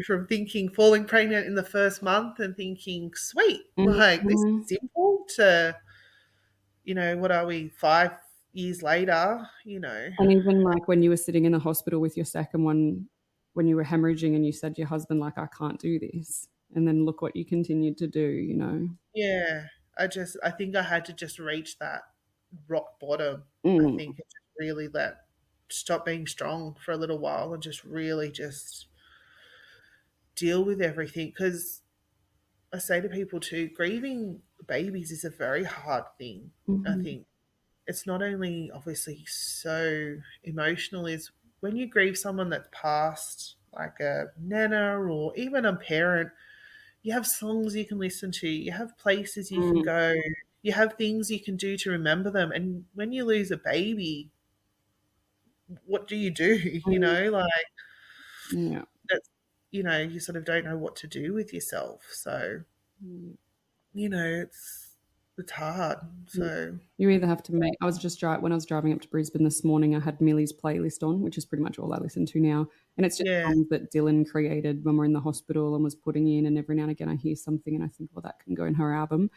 From thinking falling pregnant in the first month and thinking, sweet, like this is simple, to, what are we, years later, you know. And even, like, when you were sitting in the hospital with your second one, when you were hemorrhaging and you said to your husband, like, "I can't do this," and then look what you continued to do, you know? Yeah, I think I had to just reach that rock bottom. I Mm, think it just really stop being strong for a little while and just really just deal with everything. Because I say to people too, grieving babies is a very hard thing. I mhm, think it's not only obviously so emotional, is when you grieve someone that's passed, like a nana or even a parent, you have songs you can listen to, you have places you can mm, go, you have things you can do to remember them. And when you lose a baby, what do you do? You mm, know, like yeah, that's, you sort of don't know what to do with yourself. So, mm, it's hard. mm. So, You either have to make I was just when I was driving up to Brisbane this morning, I had Milli's playlist on, which is pretty much all I listen to now, and it's just yeah, songs that Dylan created when we're in the hospital and was putting in, and every now and again I hear something and I think, "Well, that can go in her album."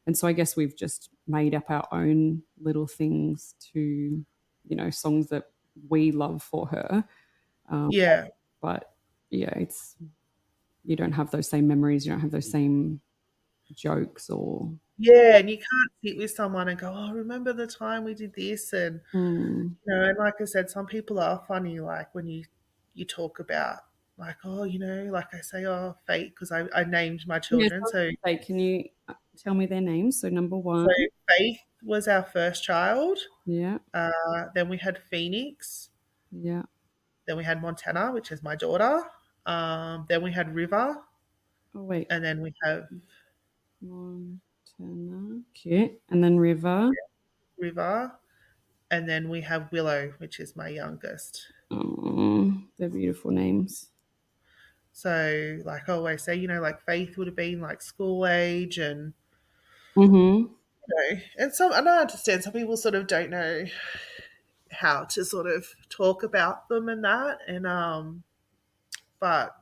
And so I guess we've just made up our own little things to, songs that we love for her. Um, yeah. but yeah, you don't have those same memories, you don't have those same jokes or Yeah, and you can't sit with someone and go, "Oh, remember the time we did this?" And mm. and like I said, some people are funny. Like when you talk about like, oh, like I say, oh, fate, because I named my Yeah, children. so I was gonna say, can you tell me their names? So number So 1, Faith was our first child. yeah, Then we had Phoenix. yeah. Then we had Montana, which is my daughter. Then we had River, Oh wait, and then we have Montana, cute, and then River. River, and then we have Willow, which is my youngest. Oh, they're beautiful names. So, like I always say, like Faith would have been like school age, and Mhm. and I understand some people sort of don't know how to sort of talk about them and that, and but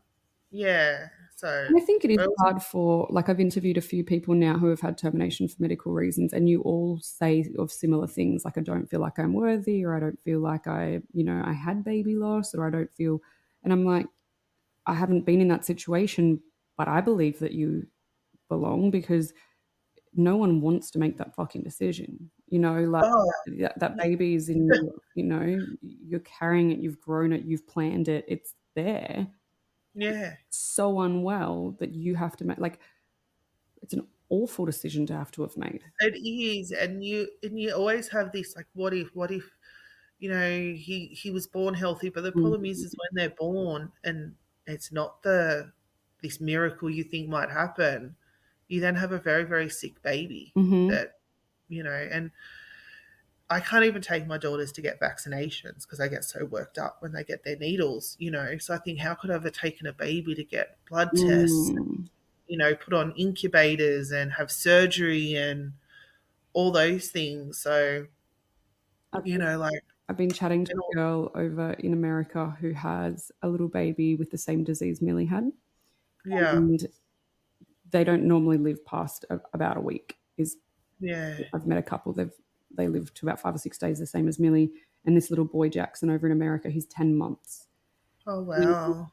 yeah, so And I think it is I was, hard for, like, I've interviewed a few people now who have had termination for medical reasons, and you all say of similar things, like, I don't feel like I'm worthy, or I don't feel like I had baby loss, or I don't feel, and I'm like, I haven't been in that situation, but I believe that you belong because no one wants to make that fucking decision. Like oh that baby is in you, you're carrying it, you've grown it, you've planned it, it's there. yeah. So unwell that you have to make, like, it's an awful decision to have made. It is, and you always have this like, what if, he was born healthy, but the problem Mm, is when they're born and it's not the this miracle you think might happen, you then have a very, very sick baby mhm. that, and I can't even take my daughters to get vaccinations because I get so worked up when they get their needles. So I think, how could I have taken a baby to get blood tests, Mm. put on incubators and have surgery and all those things. So, I've like, I've been chatting to and a girl over in America who has a little baby with the same disease Millie had, yeah, and they don't normally live past about a week. Is yeah. I've met a couple. They live to about 5 or 6 days, the same as Millie. And this little boy Jackson over in America, he's 10 months. Oh, And wow.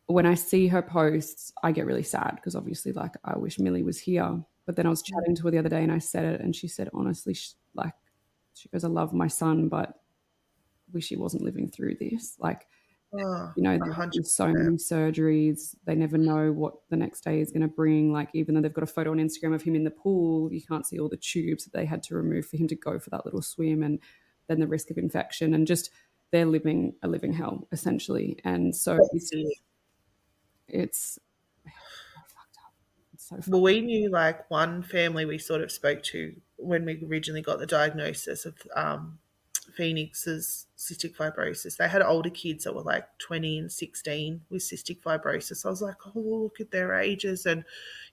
when I see her posts, I get really sad because obviously, like, I wish Millie was here. But then I was chatting to her the other day and I said it, and she said, honestly, she goes, I love my son, but wish he wasn't living through this. Like, Oh, they're having so 100%. many surgeries. They never know what the next day is going to bring. Like, even though they've got a photo on Instagram of him in the pool, you can't see all the tubes that they had to remove for him to go for that little swim, and then the risk of infection, and just they're living a living hell essentially. And so That's it. it's so fucked up. It's so Well, fucked we knew like one family we sort of spoke to when we originally got the diagnosis of Phoenix's cystic fibrosis. They had older kids that were like 20 and 16 with cystic fibrosis. I was like, oh, look at their ages. And,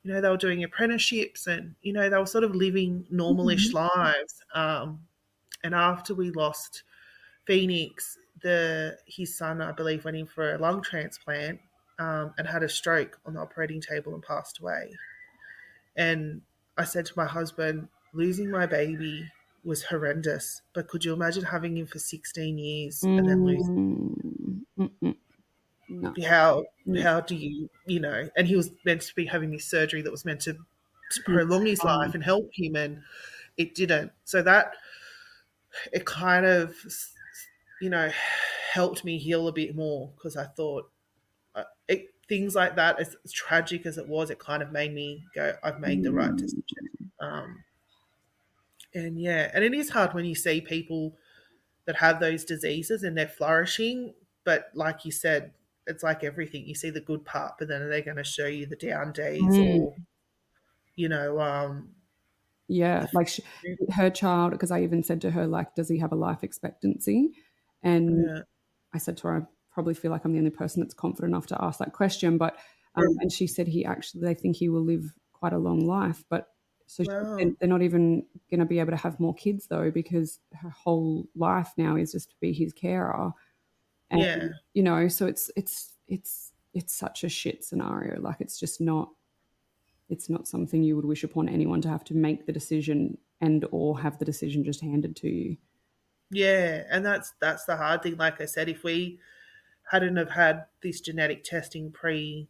they were doing apprenticeships and, they were sort of living normalish up. lives. And after we lost Phoenix, his son, I believe, went in for a lung transplant and had a stroke on the operating table and passed away. And I said to my husband, losing my baby was horrendous. But could you imagine having him for 16 years and then losing? No. How do you, and he was meant to be having this surgery that was meant to prolong his life and help him, and it didn't. So that, it kind of, helped me heal a bit more, because I thought things like that, as tragic as it was, it kind of made me go, I've made the right decision. And it is hard when you see people that have those diseases and they're flourishing, but like you said, it's like everything. You see the good part, but then they're going to show you the down days, or like her child, because I even said to her, like, does he have a life expectancy? And I said to her, I probably feel like I'm the only person that's confident enough to ask that question, but and she said they think he will live quite a long life, but so they're not even going to be able to have more kids, though, because her whole life now is just to be his carer. And so it's such a shit scenario. Like, it's just not, it's not something you would wish upon anyone, to have to make the decision and or have the decision just handed to you. Yeah, and that's the hard thing. Like I said, if we hadn't have had this genetic testing pregnancy,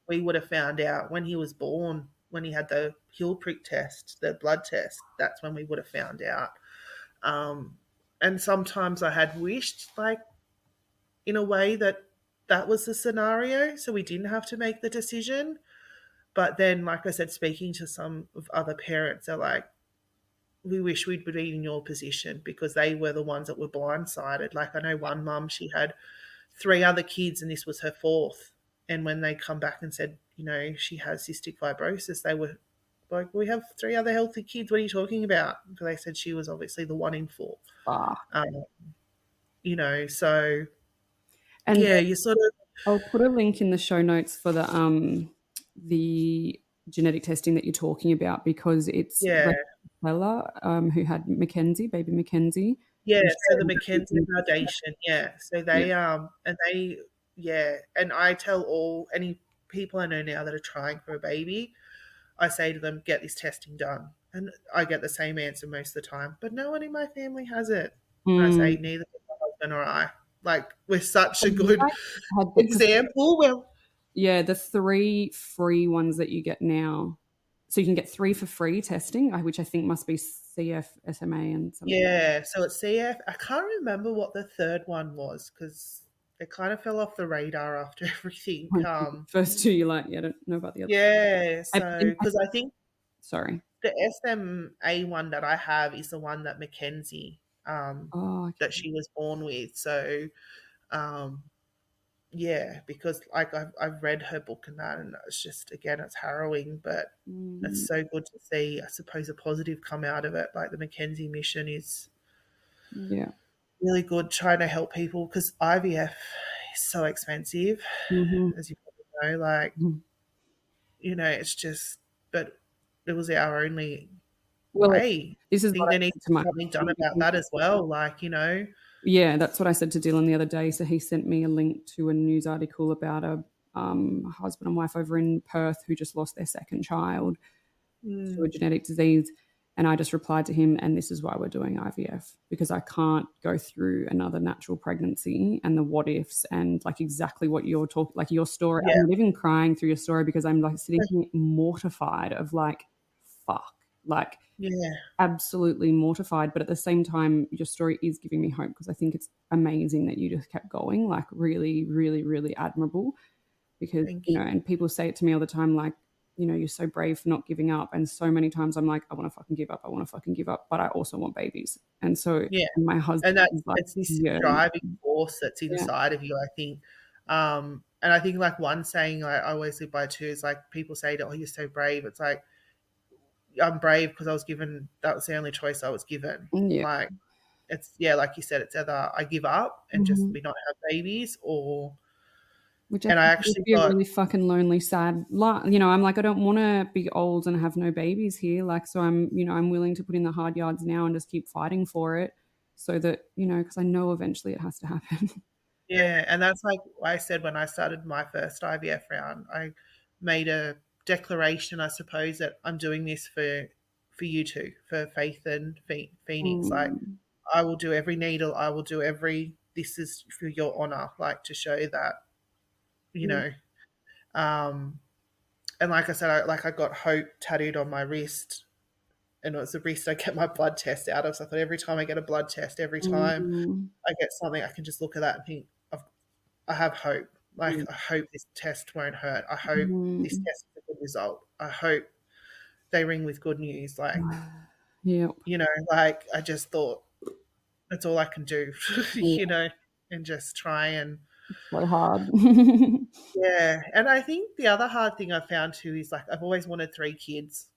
we would have found out when he was born, when he had the heel prick test, the blood test. That's when we would have found out. And sometimes I had wished, like, in a way, that was the scenario, so we didn't have to make the decision. But then, like I said, speaking to some of other parents, they're like, we wish we'd been in your position, because they were the ones that were blindsided. Like, I know one mum, she had 3 other kids and this was her 4th. And when they come back and said, she has cystic fibrosis, they were like, we have 3 other healthy kids. What are you talking about? Because they said she was obviously the 1 in 4. So, and you sort of... I'll put a link in the show notes for the genetic testing that you're talking about, because it's Bella, who had baby Mackenzie. Yeah, so the Mackenzie Foundation, So they and I tell any people I know now that are trying for a baby, I say to them, get this testing done. And I get the same answer most of the time, but no one in my family has it. And I say, neither does my husband or I. Like, we're such a good example. The 3 free ones that you get now. So you can get 3 for free testing, which I think must be CF, SMA, and something. Yeah, so it's CF. I can't remember what the third one was, because it kind of fell off the radar after everything. First 2, you're like, I don't know about the other. Yeah, so because I think the SMA one that I have is the one that Mackenzie that she was born with. So because like I've read her book and that, and it's just, again, it's harrowing, but it's so good to see, I suppose, a positive come out of it. Like, the Mackenzie mission is really good, trying to help people, because IVF is so expensive, as you probably know. Like, it's just, but it was our only way. This is there needs to be something done about that as well. Like, Yeah, that's what I said to Dylan the other day. So he sent me a link to a news article about a husband and wife over in Perth who just lost their 2nd child to a genetic disease. And I just replied to him, and this is why we're doing IVF, because I can't go through another natural pregnancy and the what ifs and like exactly what you're talking, like your story. I'm not even crying through your story, because I'm like sitting here mortified of like, fuck. Like, absolutely mortified. But at the same time, your story is giving me hope, because I think it's amazing that you just kept going. Like, really, really, really admirable. Because, and people say it to me all the time, like, you're so brave for not giving up. And so many times I'm like, I want to fucking give up. I want to fucking give up. But I also want babies. And so my husband, and it's this driving force that's inside of you, I think. And I think, like, one saying I always live by too is, like, people say, oh, you're so brave. It's like, I'm brave because that was the only choice I was given. Like, it's, like you said, it's either I give up and just we not have babies, or... Which I actually would be a really fucking lonely, sad life. I'm like, I don't want to be old and have no babies here. Like, so I'm willing to put in the hard yards now and just keep fighting for it, so that, because I know eventually it has to happen. Yeah, and that's like I said when I started my first IVF round, I made a declaration, I suppose, that I'm doing this for for you two, for Faith and Phoenix. Like, Mm. I will do every needle. I will do every. This is for your honor, like to show that, you Yeah. know. And like I said, I got hope tattooed on my wrist, and it was the wrist I get my blood test out of. So I thought every time I get a blood test, every time Mm. I get something, I can just look at that and think, I have hope. Like, Yeah. I hope this test won't hurt. I hope this Mm. test is a good result. I hope they ring with good news. Like, Yep. like I just thought that's all I can do, Yeah. and just try and So hard. yeah. And I think the other hard thing I found too is like I've always wanted 3 kids,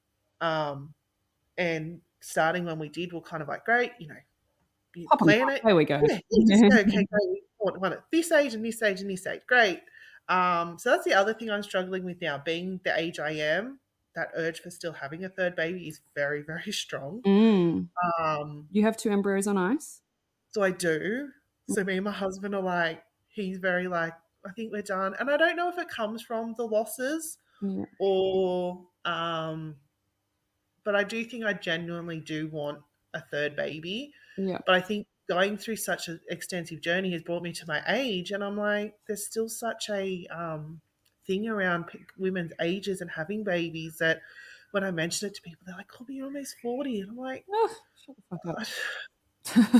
and starting when we did, we're kind of like great, you Pop 'em plan out. it. There we go. Yeah, just go. Okay, great. We want at this age and this age and this age. Great. So that's the other thing I'm struggling with now. Being the age I am, that urge for still having a third baby is very, very strong. Mm. Um, You have 2 embryos on ice? so I do. So me and my husband are like, he's very like, I think we're done. And I don't know if it comes from the losses Yeah. or, but I do think I genuinely do want a third baby. Yeah. But I think going through such an extensive journey has brought me to my age, and I'm like, there's still such a thing around women's ages and having babies that when I mention it to people, they're like, "Oh, but you're almost 40," and I'm like, Oh, shut the fuck up.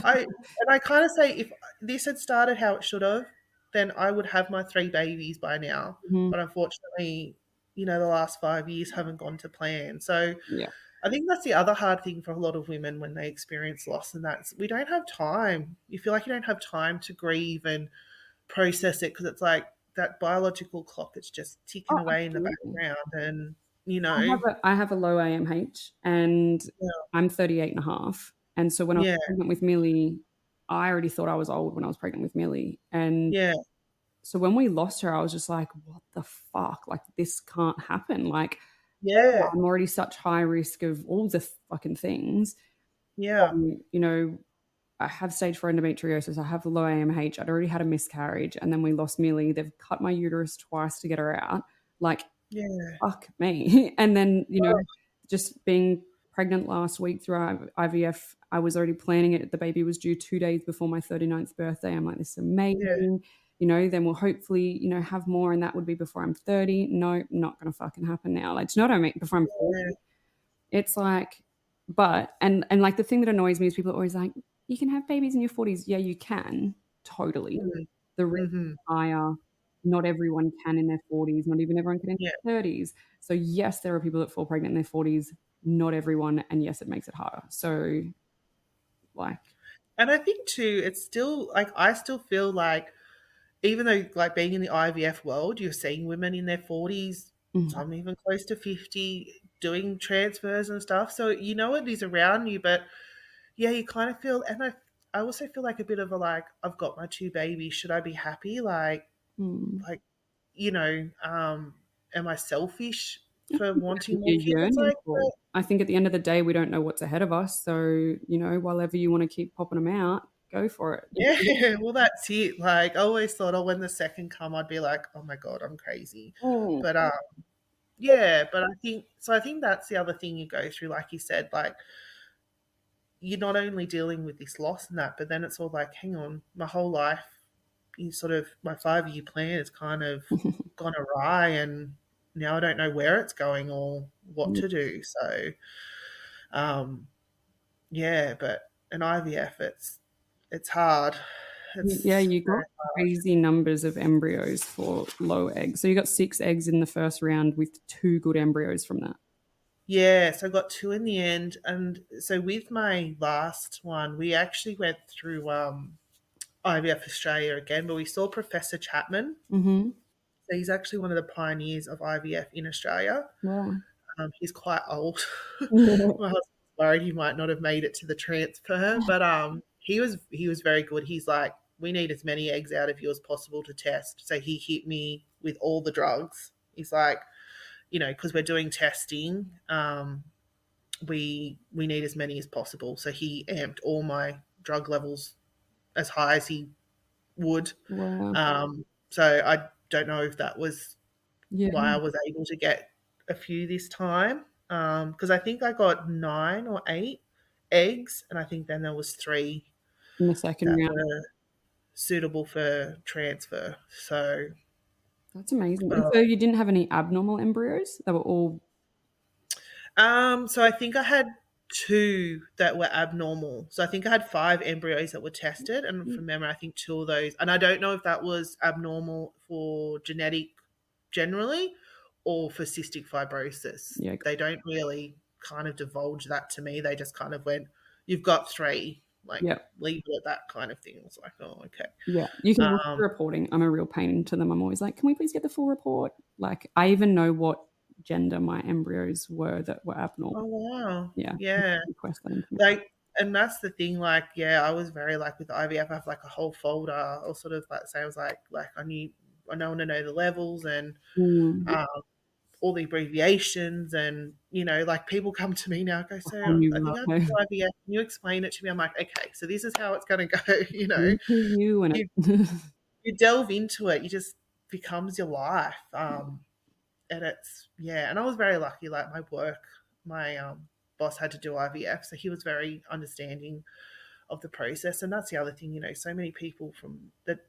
I kind of say if this had started how it should have, then I would have my 3 babies by now. Mhm. But unfortunately, the last 5 years haven't gone to plan. So Yeah. I think that's the other hard thing for a lot of women when they experience loss, and that's we don't have time. You feel like you don't have time to grieve and process it because it's like that biological clock. It's just ticking Oh, away in the absolutely. background, and I have a low AMH, and yeah, I'm 38 and a half. And so when I was yeah, pregnant with Millie, I already thought I was old when I was pregnant with Millie. And yeah, so when we lost her, I was just like, what the fuck? Like, this can't happen. Like, yeah, I'm already such high risk of all the fucking things. yeah, I have stage 4 endometriosis. I have low AMH. I'd already had a miscarriage. And then we lost Millie. They've cut my uterus twice to get her out. Like, yeah. fuck me. And then, Oh, just being pregnant last week through IVF, I was already planning it. The baby was due 2 days before my 39th birthday. I'm like, this is yeah, amazing. Then we'll hopefully, have more, and that would be before I'm 30. No, not going to fucking happen now. Like, do you know what I mean? Before I'm 40. yeah, It's like, but, and like the thing that annoys me is people are always like, you can have babies in your 40s. Yeah, you can. Totally. mm, The risk mm-hmm, is higher. Not everyone can in their 40s. Not even everyone can in yeah. their 30s. So yes, there are people that fall pregnant in their 40s. Not everyone. And yes, it makes it harder. So like, And I think too, it's still like I still feel like even though like being in the IVF world, you're seeing women in their 40s, mhm. some even close to 50, doing transfers and stuff. So it is around you, but yeah, you kind of feel, and I also feel like a bit of a like, I've got my 2 babies. Should I be happy? Mm. Like, am I selfish I for think that's wanting what more you're kids? It's yearning like, for. I think at the end of the day, we don't know what's ahead of us. So, while ever you want to keep popping them out, go for it. yeah, well, that's it. Like, I always thought, oh, when the second come, I'd be like, oh my God, I'm crazy. Mm. But yeah, but I think so. I think that's the other thing you go through, like you said, like you're not only dealing with this loss and that, but then it's all like, hang on, my whole life, my 5-year plan has kind of gone awry, and now I don't know where it's going or what to do. So, um, yeah, but an IVF, it's hard. Yeah, It's you got very hard. crazy numbers of embryos for low eggs. So you got 6 eggs in the first round with 2 good embryos from that. Yeah, so I got 2 in the end, and so with my last one, we actually went through IVF Australia again, but we saw Professor Chapman. Mm-hmm. So he's actually one of the pioneers of IVF in Australia. Wow. He's quite old. Yeah. My husband's worried he might not have made it to the transfer, but he was very good. He's like, we need as many eggs out of you as possible to test. So he hit me with all the drugs. He's like, because we're doing testing, we need as many as possible. So he amped all my drug levels as high as he would. Wow. So I don't know if that was Yeah. why I was able to get a few this time. because I think I got 9 or 8 eggs, and I think then there was 3 in the second that round. were suitable for transfer. So, That's amazing. And uh, so you didn't have any abnormal embryos? They were all so I think I had 2 that were abnormal. So I think I had 5 embryos that were tested, and from memory, I think 2 of those. And I don't know if that was abnormal for genetic generally, or for cystic fibrosis. yeah, They don't really kind of divulge that to me. They just kind of went, "You've got 3." Like, yeah. leave it at that kind of thing. I was like, "Oh, okay." Yeah, you can look at Um, the reporting. I'm a real pain to them. I'm always like, "Can we please get the full report?" Like, I even know what gender my embryos were that were abnormal. oh wow, Yeah, yeah. request that information. Like, and that's the thing. Like, yeah, I was very like with IVF. I have like a whole folder, or sort of like say, I was like I want to know the levels and Mm, um, all the abbreviations, and like people come to me now and go, a whole "So new I think I'm world. IVF. Can you explain it to me?" I'm like, "Okay, so this is how it's going to go." You and You it. you delve into it, you just becomes your life. And it's yeah, and I was very lucky. Like my boss had to do IVF, so he was very understanding of the process. And that's the other thing, so many people from that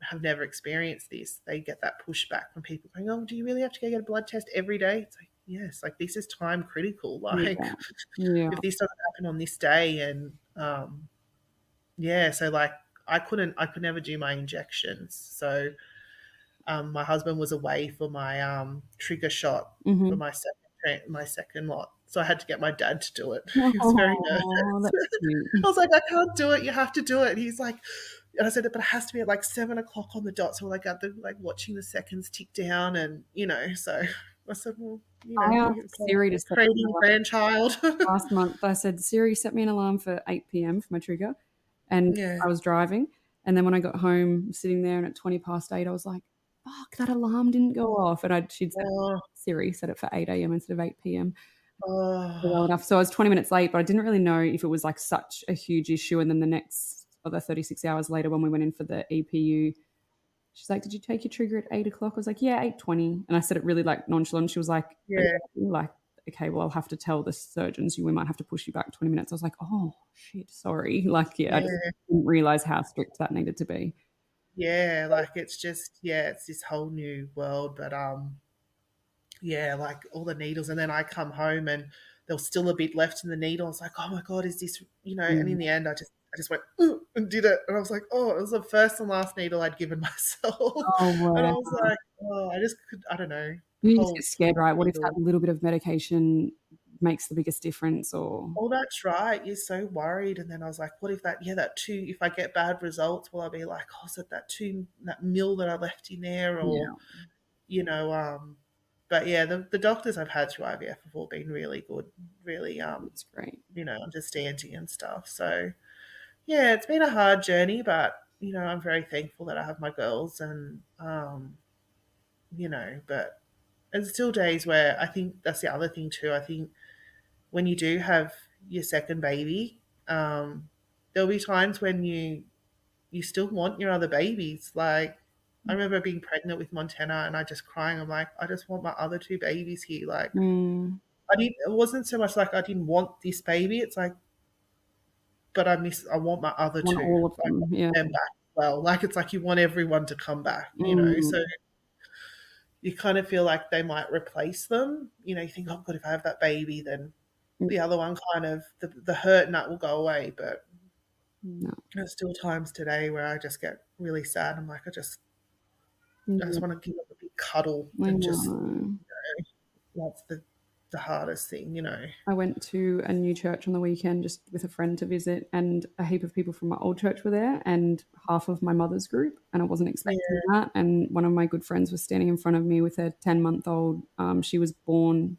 have never experienced this, they get that pushback from people going, "Oh, do you really have to go get a blood test every day?" It's like, yes, like this is time critical. Like Yeah, yeah. if this doesn't happen on this day, and yeah, so like I could never do my injections. So my husband was away for my trigger shot for Mhm. my second lot, so I had to get my dad to do it. He was very Oh, nervous. that's cute. I was like, "I can't do it. You have to do it." And he's like, and I said, "But it has to be at like 7 o'clock on the dot." So we're like at the like watching the seconds tick down, and so I said, "Well, I we asked Siri to set me an creating alarm grandchild." last month. I said, "Siri, set me an alarm for 8 p.m. for my trigger." And Yeah. I was driving, and then when I got home, sitting there, and at 8:20, I was like, "Fuck, that alarm didn't go off." And she'd said, Oh, "Siri, set it for 8 a.m. instead of 8 p.m." Well oh, enough. So I was 20 minutes late, but I didn't really know if it was, like, such a huge issue, and then the next other 36 hours later when we went in for the EPU, she's like, "Did you take your trigger at 8 o'clock?" I was like, "Yeah, 8:20." And I said it really, like, nonchalant. She was like, "Are you yeah, like, okay, well, I'll have to tell the surgeons we might have to push you back 20 minutes." I was like, "Oh, shit, sorry." Like, yeah, I just yeah, didn't realize how strict that needed to be. yeah. Like it's just it's this whole new world, but yeah, like all the needles, and then I come home and there was still a bit left in the needle. I was like, "Oh my god, is this?" And in Mm. the end, I just went "Ooh," and did it, and I was like, "Oh, it was the first and last needle I'd given myself," Oh, and I wow. was like, "Oh, I just could, I don't know, You just get hold scared, right? What if that needle." little bit of medication makes the biggest difference or Oh, that's right. You're so worried, and then I was like, "What if that 2? If I get bad results, will I be like, oh, is it that mill that I left in there, or yeah, you know?" But yeah, the doctors I've had through IVF have all been really good, really that's great. understanding and stuff. So yeah, it's been a hard journey, but I'm very thankful that I have my girls, and but there's still days where I think that's the other thing too. I think when you do have your second baby, there'll be times when you still want your other babies. Like I remember being pregnant with Montana, and I just crying. I'm like, I just want my other 2 babies here. Like Mm, I didn't. It wasn't so much like I didn't want this baby. It's like, but I want my other want 2. all of Like I them, want yeah. them back. Well, like it's like you want everyone to come back. Mm, So you kind of feel like they might replace them. You think, oh God, if I have that baby, then mm, the other one kind of the hurt and that will go away. But no, there's still times today where I just get really sad. I'm like, I just yeah, want to give them a big cuddle I and just know. that's the hardest thing. I went to a new church on the weekend just with a friend to visit, and a heap of people from my old church were there, and half of my mother's group, and I wasn't expecting Yeah, that. And one of my good friends was standing in front of me with her 10-month-old. She was born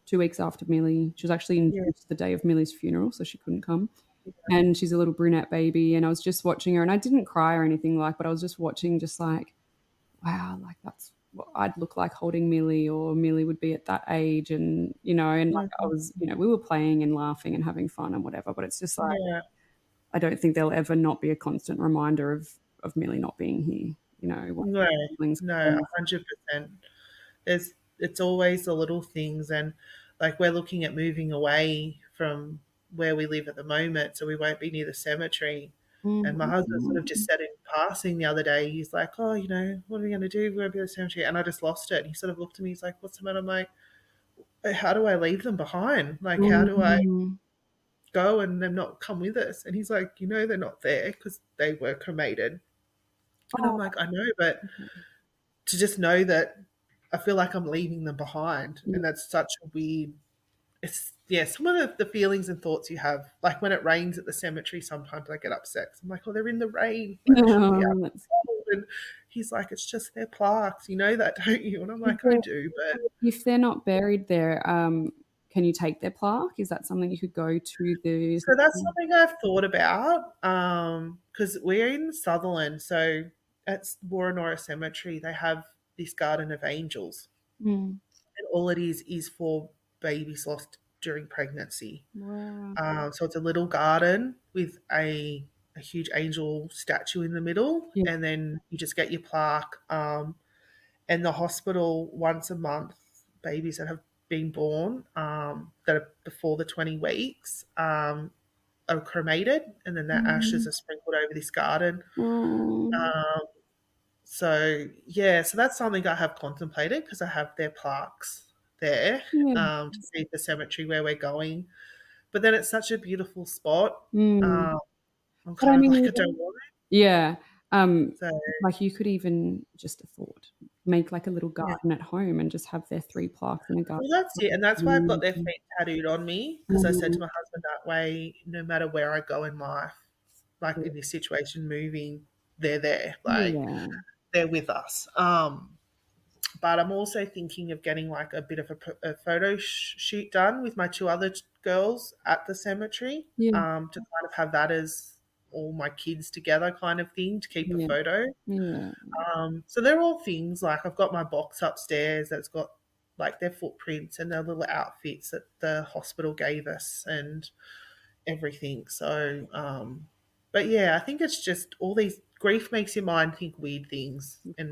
2 weeks after Milli. She was actually yeah, induced the day of Milli's funeral, so she couldn't come. And she's a little brunette baby, and I was just watching her, and I didn't cry or anything like, but I was just watching, just like, wow, like that's what I'd look like holding Millie, or Millie would be at that age. And, and like I mhm, was, we were playing and laughing and having fun and whatever, but it's just like, yeah. I don't think there'll ever not be a constant reminder of Millie not being here, one No, of my siblings. no, 100%. It's always the little things, and like we're looking at moving away from where we live at the moment, so we won't be near the cemetery. And my husband sort of just said in passing the other day, he's like, oh, what are we going to do? We're going to be at the cemetery. And I just lost it. And he sort of looked at me, he's like, what's the matter? I'm like, how do I leave them behind? Like, how do I go and them not come with us? And he's like, they're not there because they were cremated. And I'm like, I know, but to just know that I feel like I'm leaving them behind. And that's such a weird, some of the feelings and thoughts you have, like when it rains at the cemetery, sometimes I get upset. I'm like, oh, they're in the rain. Like, should be out. And he's like, it's just their plaques. You know that, don't you? And I'm like, I do. But if they're not buried there, can you take their plaque? Is that something you could go to the... So that's something I've thought about, because we're in Sutherland. So at Woronora Cemetery, they have this Garden of Angels. And all it is for babies lost during pregnancy. Wow. So it's a little garden with a huge angel statue in the middle, and then you just get your plaque. And the hospital, once a month, babies that have been born that are before the 20 weeks are cremated, and then their ashes are sprinkled over this garden. So that's something I have contemplated, because I have their plaques there to see the cemetery where we're going. But then it's such a beautiful spot. I'm kind of like, I don't want it. Yeah. Like you could even just make like a little garden at home and just have their 3 plaques in a garden. Well, that's it. And that's why I've got their feet tattooed on me, because I said to my husband, that way, no matter where I go in life, like in this situation, moving, they're there. Like they're with us. But I'm also thinking of getting like a bit of a photo shoot done with my 2 other girls at the cemetery, to kind of have that as all my kids together kind of thing, to keep a photo. So they're all things, like I've got my box upstairs that's got like their footprints and their little outfits that the hospital gave us and everything. So, but I think it's just all these, grief makes your mind think weird things. And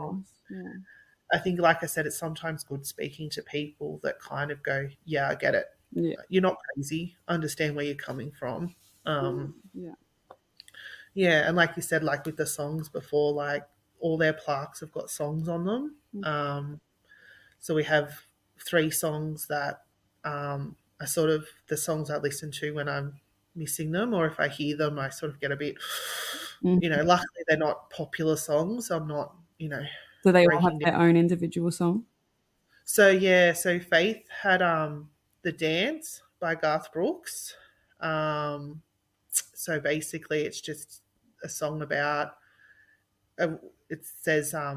I think, like I said, it's sometimes good speaking to people that kind of go, I get it. You're not crazy. I understand where you're coming from. And like you said, like with the songs before, like all their plaques have got songs on them. So we have 3 songs that are sort of the songs I listen to when I'm missing them, or if I hear them, I sort of get a bit, luckily they're not popular songs. So I'm not, Do they all have their own individual song? So Faith had The Dance by Garth Brooks. So basically it's just a song about, it says, I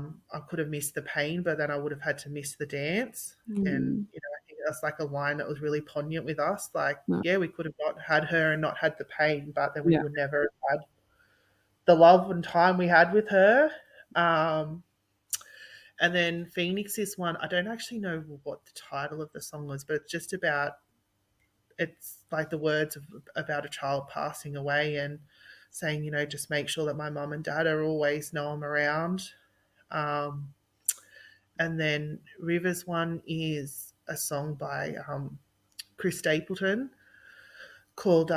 could have missed the pain, but then I would have had to miss the dance. And, I think that's like a line that was really poignant with us. Like, we could have not had her and not had the pain, but then we would never have had the love and time we had with her. And then Pheonix is one, I don't actually know what the title of the song was, but it's just about, it's like the words about a child passing away and saying, just make sure that my mum and dad always know I'm around. And then River's one is a song by Chris Stapleton called,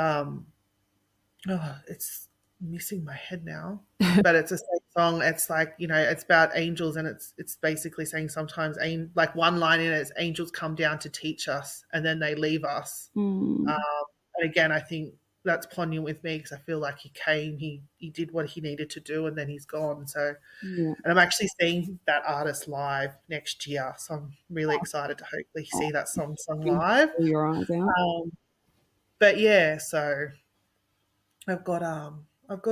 it's missing my head now, but it's a song. It's like, it's about angels, and it's basically saying sometimes, like one line in it is, angels come down to teach us and then they leave us. And again, I think that's poignant with me, because I feel like he came, he did what he needed to do, and then he's gone. So, and I'm actually seeing that artist live next year, so I'm really excited to hopefully see that song sung live. Your eyes out. But so I've got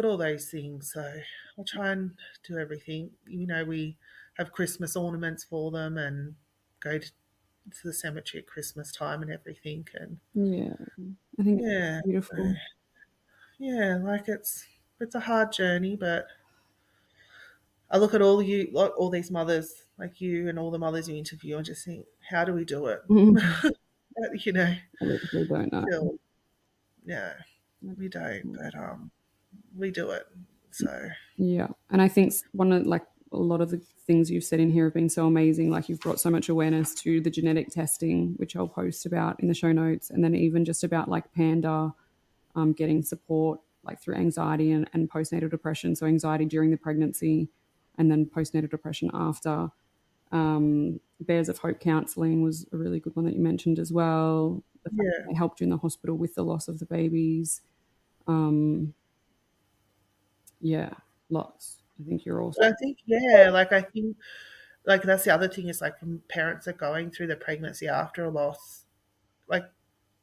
all those things, so I'll try and do everything. We have Christmas ornaments for them and go to the cemetery at Christmas time and everything. And I think it's beautiful. Like it's a hard journey, but I look at all these mothers like you and all the mothers you interview, and just think, how do we do it? I literally don't know. Still, we don't, but we do it. So and I think one of, like, a lot of the things you've said in here have been so amazing. Like you've brought so much awareness to the genetic testing, which I'll post about in the show notes, and then even just about like Panda getting support like through anxiety and postnatal depression. So anxiety during the pregnancy and then postnatal depression after. Bears of Hope counselling was a really good one that you mentioned as well. The fact that they helped you in the hospital with the loss of the babies. Lots. I think you're also. But I think, like that's the other thing is like when parents are going through the pregnancy after a loss, like,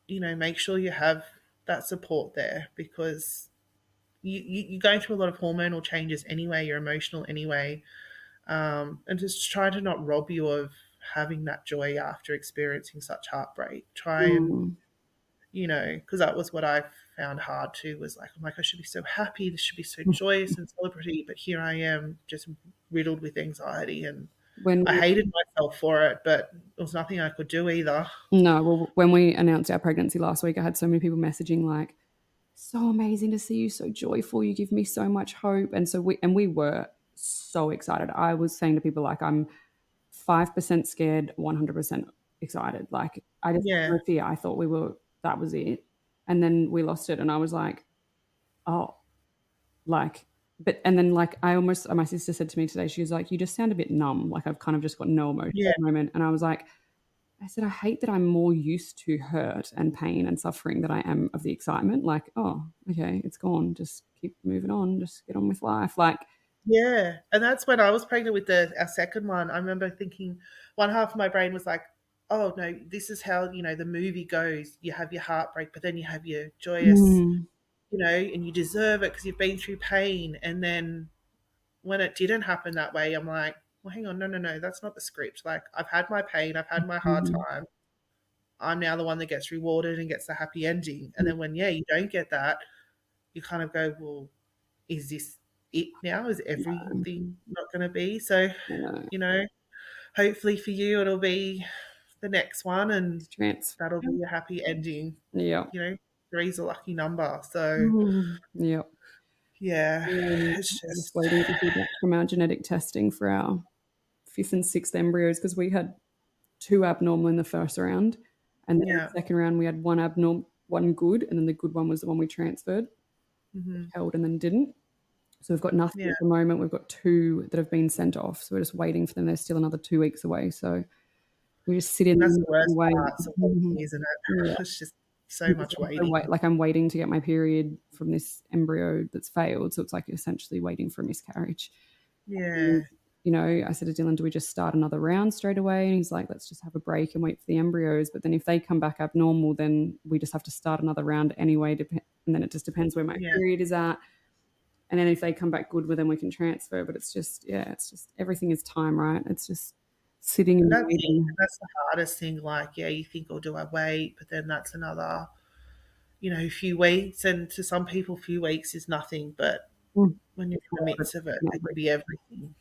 make sure you have that support there because you're going through a lot of hormonal changes anyway, you're emotional anyway, and just try to not rob you of having that joy after experiencing such heartbreak. Try and, because that was what I found hard too, was like, I'm like, I should be so happy, this should be so joyous and celebratory, but here I am just riddled with anxiety, and I hated myself for it, but there was nothing I could do either. No, well, when we announced our pregnancy last week, I had so many people messaging like, so amazing to see you, so joyful, you give me so much hope. And so we were so excited. I was saying to people like, I'm 5% scared, 100% excited. Like I just had no fear. I thought that was it. And then we lost it and I was like, oh, like, and then like my sister said to me today, she was like, you just sound a bit numb. Like I've kind of just got no emotion at the moment. And I was like, I said, I hate that I'm more used to hurt and pain and suffering than I am of the excitement. Like, oh, okay, it's gone. Just keep moving on. Just get on with life. Like, yeah. And that's when I was pregnant with our second one. I remember thinking one half of my brain was like, oh no, this is how, the movie goes. You have your heartbreak, but then you have your joyous, and you deserve it because you've been through pain. And then when it didn't happen that way, I'm like, well, hang on, no, that's not the script. Like, I've had my pain, I've had my hard time. I'm now the one that gets rewarded and gets the happy ending. And then when, you don't get that, you kind of go, well, is this it now? Is everything not going to be? So, hopefully for you, it'll be the next one and that'll be a happy ending. Yeah. 3's a lucky number. So, it's just waiting to hear back from our genetic testing for our 5th and 6th embryos because we had 2 abnormal in the first round, and then in the second round we had 1 abnormal, 1 good, and then the good one was the one we transferred, held, and then didn't. So we've got nothing at the moment. We've got 2 that have been sent off, so we're just waiting for them. They're still another 2 weeks away, so we just sit in. That's the worst part, isn't it? Yeah. It's just so much waiting. Like I'm waiting to get my period from this embryo that's failed, so it's like essentially waiting for a miscarriage. Yeah. And, I said to Dylan, do we just start another round straight away? And he's like, let's just have a break and wait for the embryos. But then if they come back abnormal, then we just have to start another round anyway. And then it just depends where my period is at. And then if they come back good, well, then we can transfer. But it's just everything is time, right? It's just sitting and waiting. That's the hardest thing. Like, you think, oh, do I wait? But then that's another, few weeks. And to some people, few weeks is nothing. But when you're in the midst of it, it could be everything.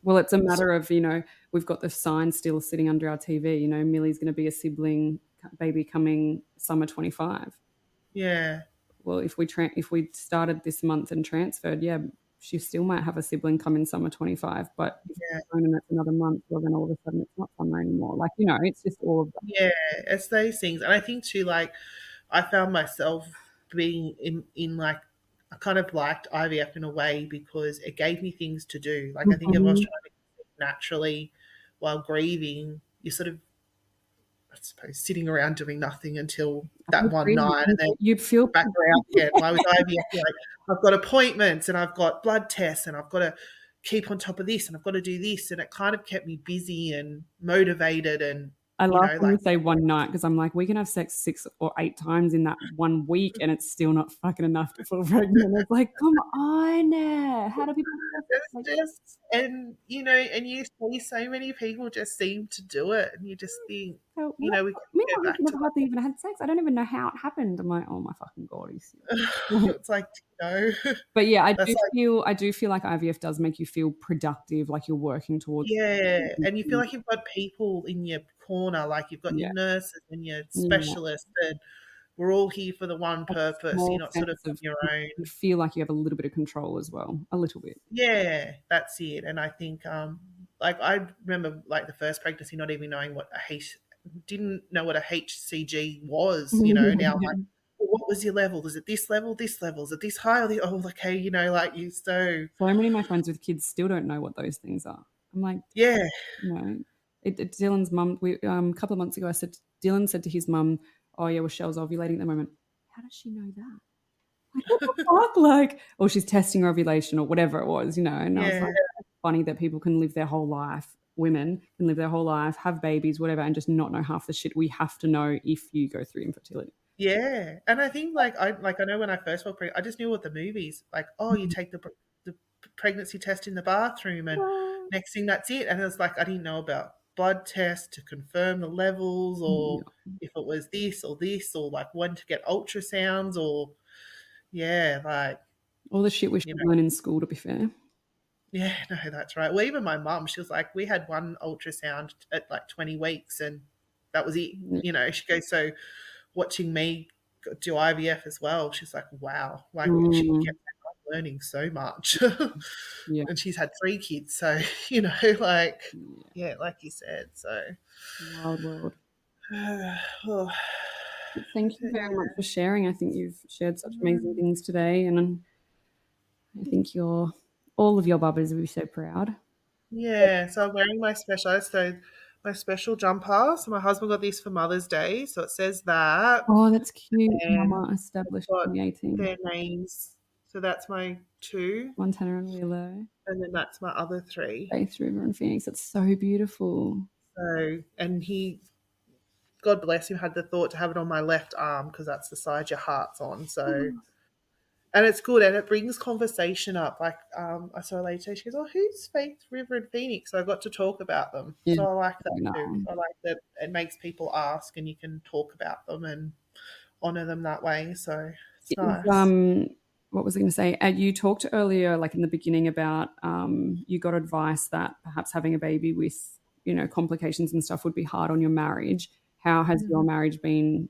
Well, it's a matter of, we've got the sign still sitting under our TV, Milli's going to be a sibling baby coming summer 25. Yeah. Well, if we started this month and transferred, she still might have a sibling come in summer 25, but if it's and that's another month, well, then all of a sudden it's not summer anymore. Like, it's just all of that. Yeah, it's those things. And I think too, like, I found myself being in like, I kind of liked IVF in a way because it gave me things to do. Like, I think if I was trying to naturally while grieving, you're sort of, I suppose, sitting around doing nothing until that one night, and then you'd feel back around again. Why with IVF, like, I've got appointments and I've got blood tests and I've got to keep on top of this and I've got to do this, and it kind of kept me busy and motivated. And I love when you say one night because I'm like, we can have sex 6 or 8 times in that 1 week and it's still not fucking enough to fall pregnant. It's like, come on, how do people? And you see so many people just seem to do it, and you just think, we can go back to never hardly even had sex. I don't even know how it happened. I'm like, oh my fucking god, it's like, But yeah, I do feel like IVF does make you feel productive, like you're working towards. Yeah, and you feel like you've got people in your corner, like you've got your nurses and your specialists, and we're all here for the one purpose. You're not sort of on your own. You feel like you have a little bit of control as well, a little bit. Yeah, that's it. And I think, like, I remember, like, the first pregnancy not even knowing what didn't know what a HCG was, you know. Now I'm like, well, what was your level? Is it this level, this level? Is it this high? Or oh, okay, you know, like you so many of my friends with kids still don't know what those things are. I'm like, yeah, you know, Dylan's mum, a couple of months ago, Dylan said to his mum, oh yeah, well, Shell's ovulating at the moment. How does she know that? Like, what the fuck? Like, or she's testing her ovulation or whatever it was, you know. And I was like, it's funny that people can live their whole life, women can live their whole life, have babies, whatever, and just not know half the shit we have to know if you go through infertility. Yeah. And I think, like, I know when I first felt pregnant, I just knew what the movies, like, oh, you take the pregnancy test in the bathroom and next thing that's it. And it was like, I didn't know about blood tests to confirm the levels, or if it was this, or like when to get ultrasounds, or like all the shit we should learn in school, to be fair. Yeah, no, that's right. Well, even my mum, she was like, we had one ultrasound at like 20 weeks and that was it. You know, she goes, so watching me do IVF as well, she's like, wow, like she kept learning so much. And she's had 3 kids, so you know, like like you said, so wild world. Thank you very much for sharing. I think you've shared such amazing things today, and I think all of your bubbas will be so proud. Yeah, so I'm wearing my special jumper. So my husband got this for Mother's Day, so it says that. Oh, that's cute. Mama established 2018. Their names. So that's my 2. Montana and Willow. And then that's my other 3. Faith, River and Pheonix. That's so beautiful. So, and he, God bless him, had the thought to have it on my left arm because that's the side your heart's on. So, and it's good, and it brings conversation up. Like, I saw a lady say, she goes, oh, who's Faith, River and Pheonix? So I got to talk about them. So I like that too. I like that it makes people ask and you can talk about them and honour them that way. So it's nice. What was I going to say? You talked earlier, like in the beginning, about you got advice that perhaps having a baby with, you know, complications and stuff would be hard on your marriage. How has your marriage been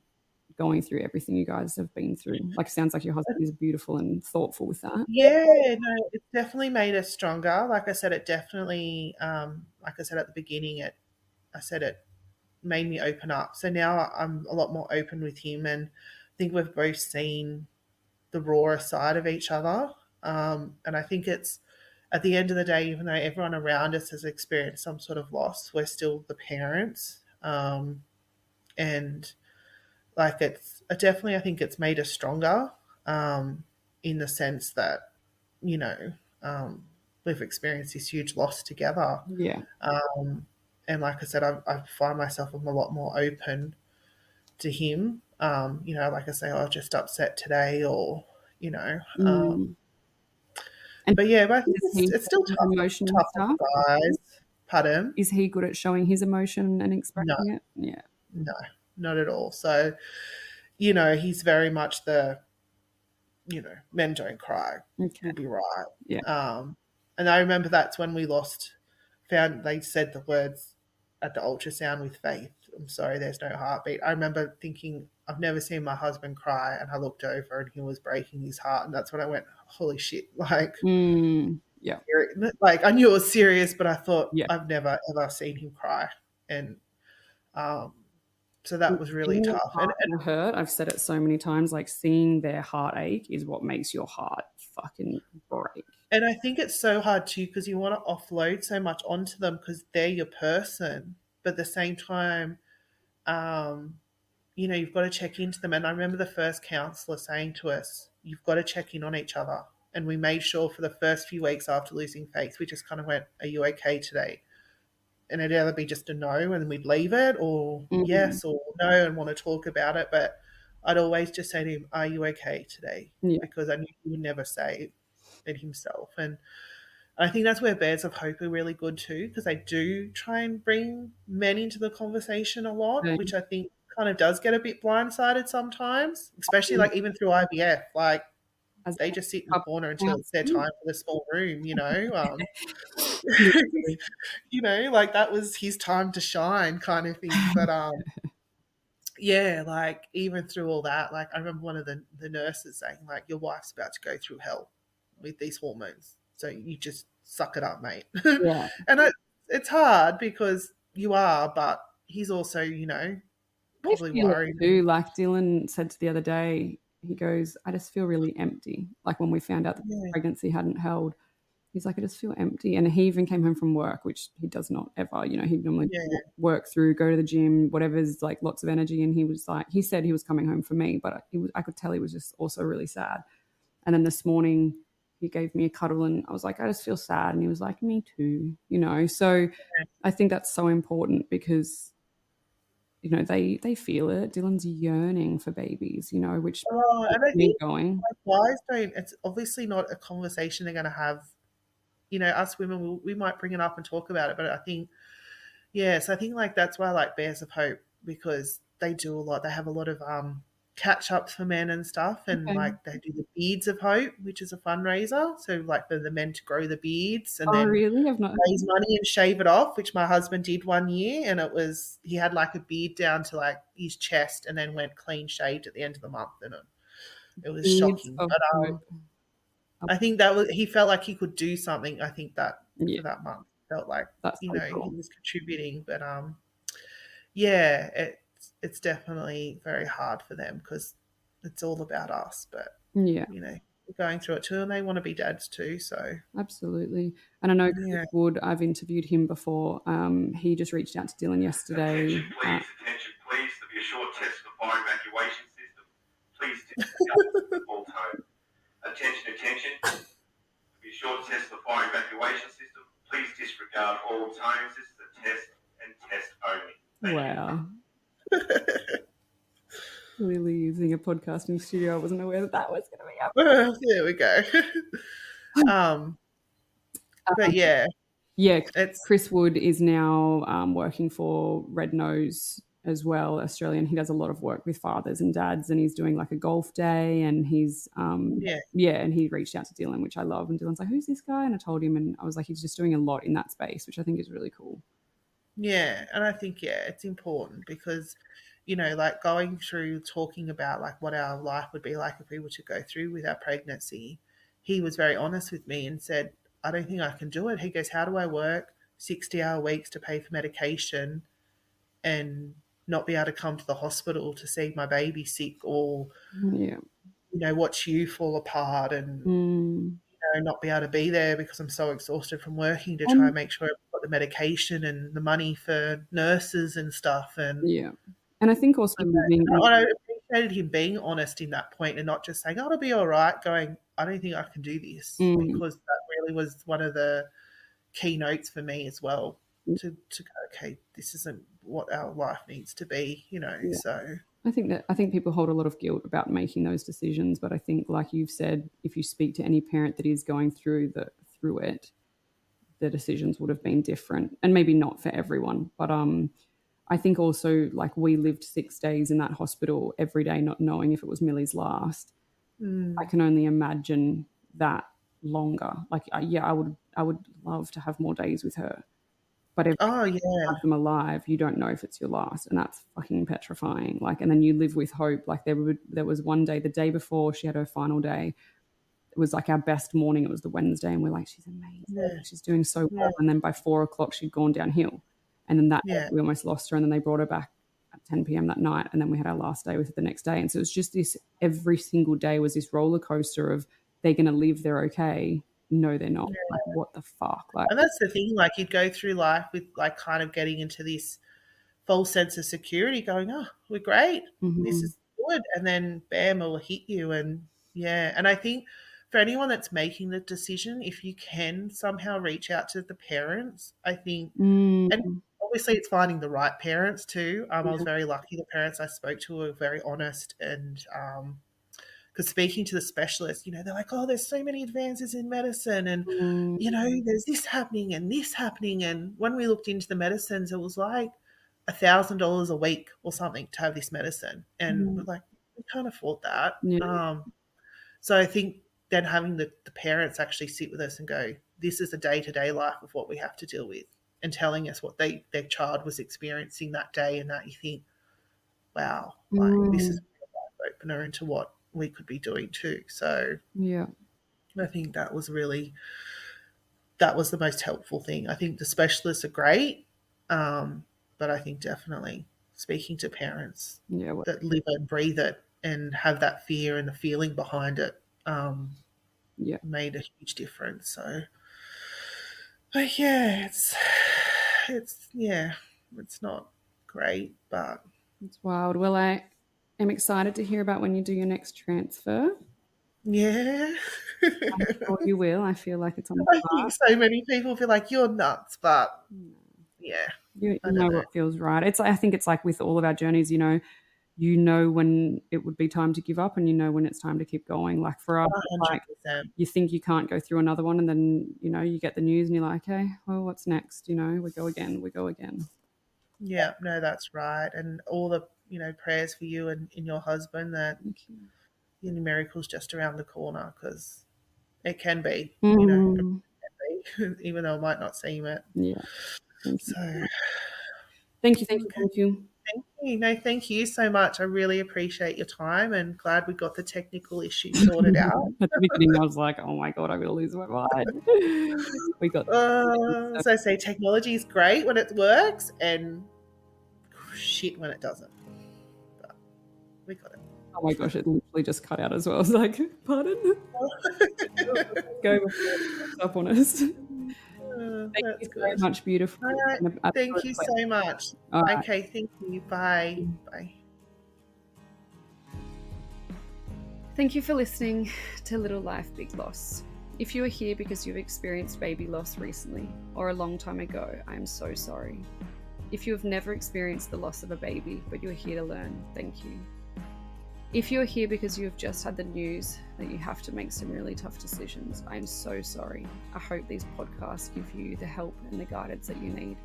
going through everything you guys have been through? Like, it sounds like your husband is beautiful and thoughtful with that. Yeah, no, it's definitely made us stronger. Like I said, it definitely, like I said at the beginning, it made me open up. So now I'm a lot more open with him, and I think we've both seen the rawer side of each other. And I think it's, at the end of the day, even though everyone around us has experienced some sort of loss, we're still the parents. And like definitely, I think it's made us stronger in the sense that, you know, we've experienced this huge loss together. Yeah. And like I said, I find myself, I'm a lot more open to him. You know, like I say, I was just upset today, or, you know. But yeah, but it's still tough. Emotional stuff. Guys. Pardon? Is he good at showing his emotion and expressing it? Yeah. No, not at all. So, you know, he's very much the, you know, men don't cry. Okay. You'll be right. Yeah. And I remember that's when we they said the words at the ultrasound with Faith, I'm sorry, there's no heartbeat. I remember thinking, I've never seen my husband cry, and I looked over and he was breaking his heart, and that's when I went, holy shit, like, yeah, like I knew it was serious, but I thought I've never ever seen him cry, and so that was really tough. And hurt. I've said it so many times, like, seeing their heartache is what makes your heart fucking break. And I think it's so hard too, because you want to offload so much onto them because they're your person, but at the same time, you know, you've got to check into them. And I remember the first counsellor saying to us, you've got to check in on each other. And we made sure for the first few weeks after losing Faith, we just kind of went, are you okay today? And it'd either be just a no and then we'd leave it, or yes or no and want to talk about it. But I'd always just say to him, are you okay today? Because I knew he would never say it himself. And I think that's where Bears of Hope are really good too, because they do try and bring men into the conversation a lot, which I think kind of does get a bit blindsided sometimes, especially like even through IVF. Like, they just sit in the corner until it's their time for the small room, you know. You know, like that was his time to shine kind of thing. But yeah, like even through all that, like I remember one of the nurses saying, like, your wife's about to go through hell with these hormones. So you just suck it up, mate. Yeah. And it's hard because you are, but he's also, I probably feel it worried. too. Like Dylan said to the other day, he goes, I just feel really empty. Like when we found out that the Yeah, pregnancy hadn't held, he's like, I just feel empty. And he even came home from work, which he does not ever, he'd normally yeah, work through, go to the gym, whatever's like lots of energy. And he was like, he said he was coming home for me, but I could tell he was just also really sad. And then this morning he gave me a cuddle and I was like, I just feel sad. And he was like, me too, So I think that's so important because they feel it. Dylan's yearning for babies, which Oh, keeps and I me think going. like wives don't. It's obviously not a conversation they're going to have. Us women, we might bring it up and talk about it, but I think, yes, I think like that's why I like Bears of Hope, because they do a lot. They have a lot of catch ups for men and stuff, and Okay. like they do the Beards of Hope, which is a fundraiser. So like for the men to grow the beards and Oh, then really? I've not. raise money and shave it off, which my husband did one year, and he had like a beard down to like his chest, and then went clean shaved at the end of the month, and it was Beads shocking. of But hope. I think he felt like he could do something. I think that Yeah, for that month felt like that's so he cool. was contributing. But yeah, it's definitely very hard for them because it's all about us. But Yeah, we're going through it too, and they want to be dads too. So absolutely. And I know Chris yeah. Wood, I've interviewed him before. He just reached out to Dylan yesterday. Attention, please. There'll be a short test for the fire evacuation system. Please disregard all tone. Attention. There'll be a short test for the fire evacuation system. Please disregard all tones. This is a test and test only. Wow. Clearly using a podcasting studio. I wasn't aware that was going to be happening. There we go. But yeah, Yeah, it's Chris Wood is now working for Red Nose as well, Australian. He does a lot of work with fathers and dads, and he's doing like a golf day, and he's and he reached out to Dylan, which I love. And Dylan's like, "Who's this guy?" And I told him, and I was like, "He's just doing a lot in that space," which I think is really cool. yeah, and I think it's important because like going through talking about like what our life would be like if we were to go through with our pregnancy. He was very honest with me and said, I don't think I can do it. He goes, how do I work 60-hour weeks to pay for medication and not be able to come to the hospital to see my baby sick, or Yeah. watch you fall apart, and not be able to be there because I'm so exhausted from working to try and make sure I've got the medication and the money for nurses and stuff. And Yeah. And I think also living. I appreciated him being honest in that point and not just saying, oh, it'll be all right, going, I don't think I can do this, because that really was one of the keynotes for me as well, to go, okay, this isn't what our life needs to be, so. I think people hold a lot of guilt about making those decisions, but I think, like you've said, if you speak to any parent that is going through it, the decisions would have been different, and maybe not for everyone. But I think also, like, we lived 6 days in that hospital every day, not knowing if it was Milli's last. I can only imagine that longer. Like, I would love to have more days with her. But if you have them alive, you don't know if it's your last, and that's fucking petrifying. Like, and then you live with hope. Like there was one day, the day before she had her final day, it was like our best morning. It was the Wednesday, and we're like, she's amazing. Yeah. She's doing so well. And then by 4:00, she'd gone downhill. And then that day, we almost lost her. And then they brought her back at 10 p.m. that night. And then we had our last day with her the next day. And so it was just this, every single day was this roller coaster of, they're going to live, they're okay. No, they're not. Like, what the fuck? Like, and that's the thing, like, you'd go through life with like kind of getting into this false sense of security, going, oh, we're great, this is good, and then bam, it will hit you. And and I think for anyone that's making the decision, if you can somehow reach out to the parents, I think, and obviously it's finding the right parents too. I was very lucky. The parents I spoke to were very honest, and because speaking to the specialists, they're like, oh, there's so many advances in medicine, and there's this happening and this happening. And when we looked into the medicines, it was like $1,000 a week or something to have this medicine, and we're like, we can't afford that. So I think then having the parents actually sit with us and go, this is the day-to-day life of what we have to deal with, and telling us what their child was experiencing that day, and that you think, wow, like this is a life opener into what we could be doing too. So Yeah. I think that was the most helpful thing. I think the specialists are great, but I think definitely speaking to parents Yeah. that live and breathe it and have that fear and the feeling behind it made a huge difference. So, but yeah, it's not great, but It's wild. Well, I am excited to hear about when you do your next transfer. yeah. I'm sure you will. I feel like it's on the I card. think so many people feel like you're nuts, but yeah, You I don't know know. what feels right. I think it's like with all of our journeys, you know when it would be time to give up and you know when it's time to keep going. Like for us, like 100%. you think you can't go through another one and then, you get the news and you're like, hey, well, what's next? We go again. Yeah, no, that's right. And all the, prayers for you and your husband that Thank you. your miracle's just around the corner, because it can be, Mm. even though it might not seem it. Yeah. Thank you. So, Thank you. okay. Thank you. Thank you. No, thank you so much. I really appreciate your time and glad we got the technical issue sorted out. At the beginning, I was like, oh my God, I'm going to lose my mind. We got As I say, technology is great when it works and shit when it doesn't. But we got it. Oh my gosh, it literally just cut out as well. I was like, pardon? Go before it comes up on us. Thank you very much, beautiful. All right. Thank you so much. Right. Okay, thank you. Bye. Bye. Thank you for listening to Little Life, Big Loss. If you are here because you've experienced baby loss recently or a long time ago, I am so sorry. If you have never experienced the loss of a baby, but you are here to learn, thank you. If you are here because you have just had the news that you have to make some really tough decisions, I am so sorry. I hope these podcasts give you the help and the guidance that you need.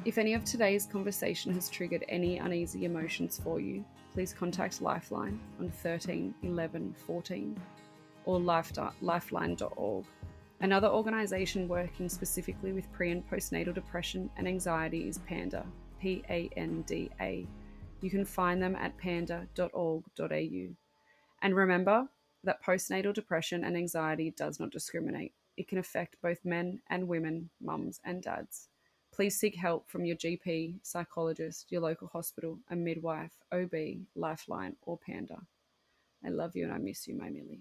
If any of today's conversation has triggered any uneasy emotions for you, please contact Lifeline on 13 11 14 or lifeline.org. Another organisation working specifically with pre- and postnatal depression and anxiety is PANDA, PANDA. You can find them at panda.org.au. And remember that postnatal depression and anxiety does not discriminate. It can affect both men and women, mums and dads. Please seek help from your GP, psychologist, your local hospital, a midwife, OB, Lifeline, or Panda. I love you and I miss you, my Milli.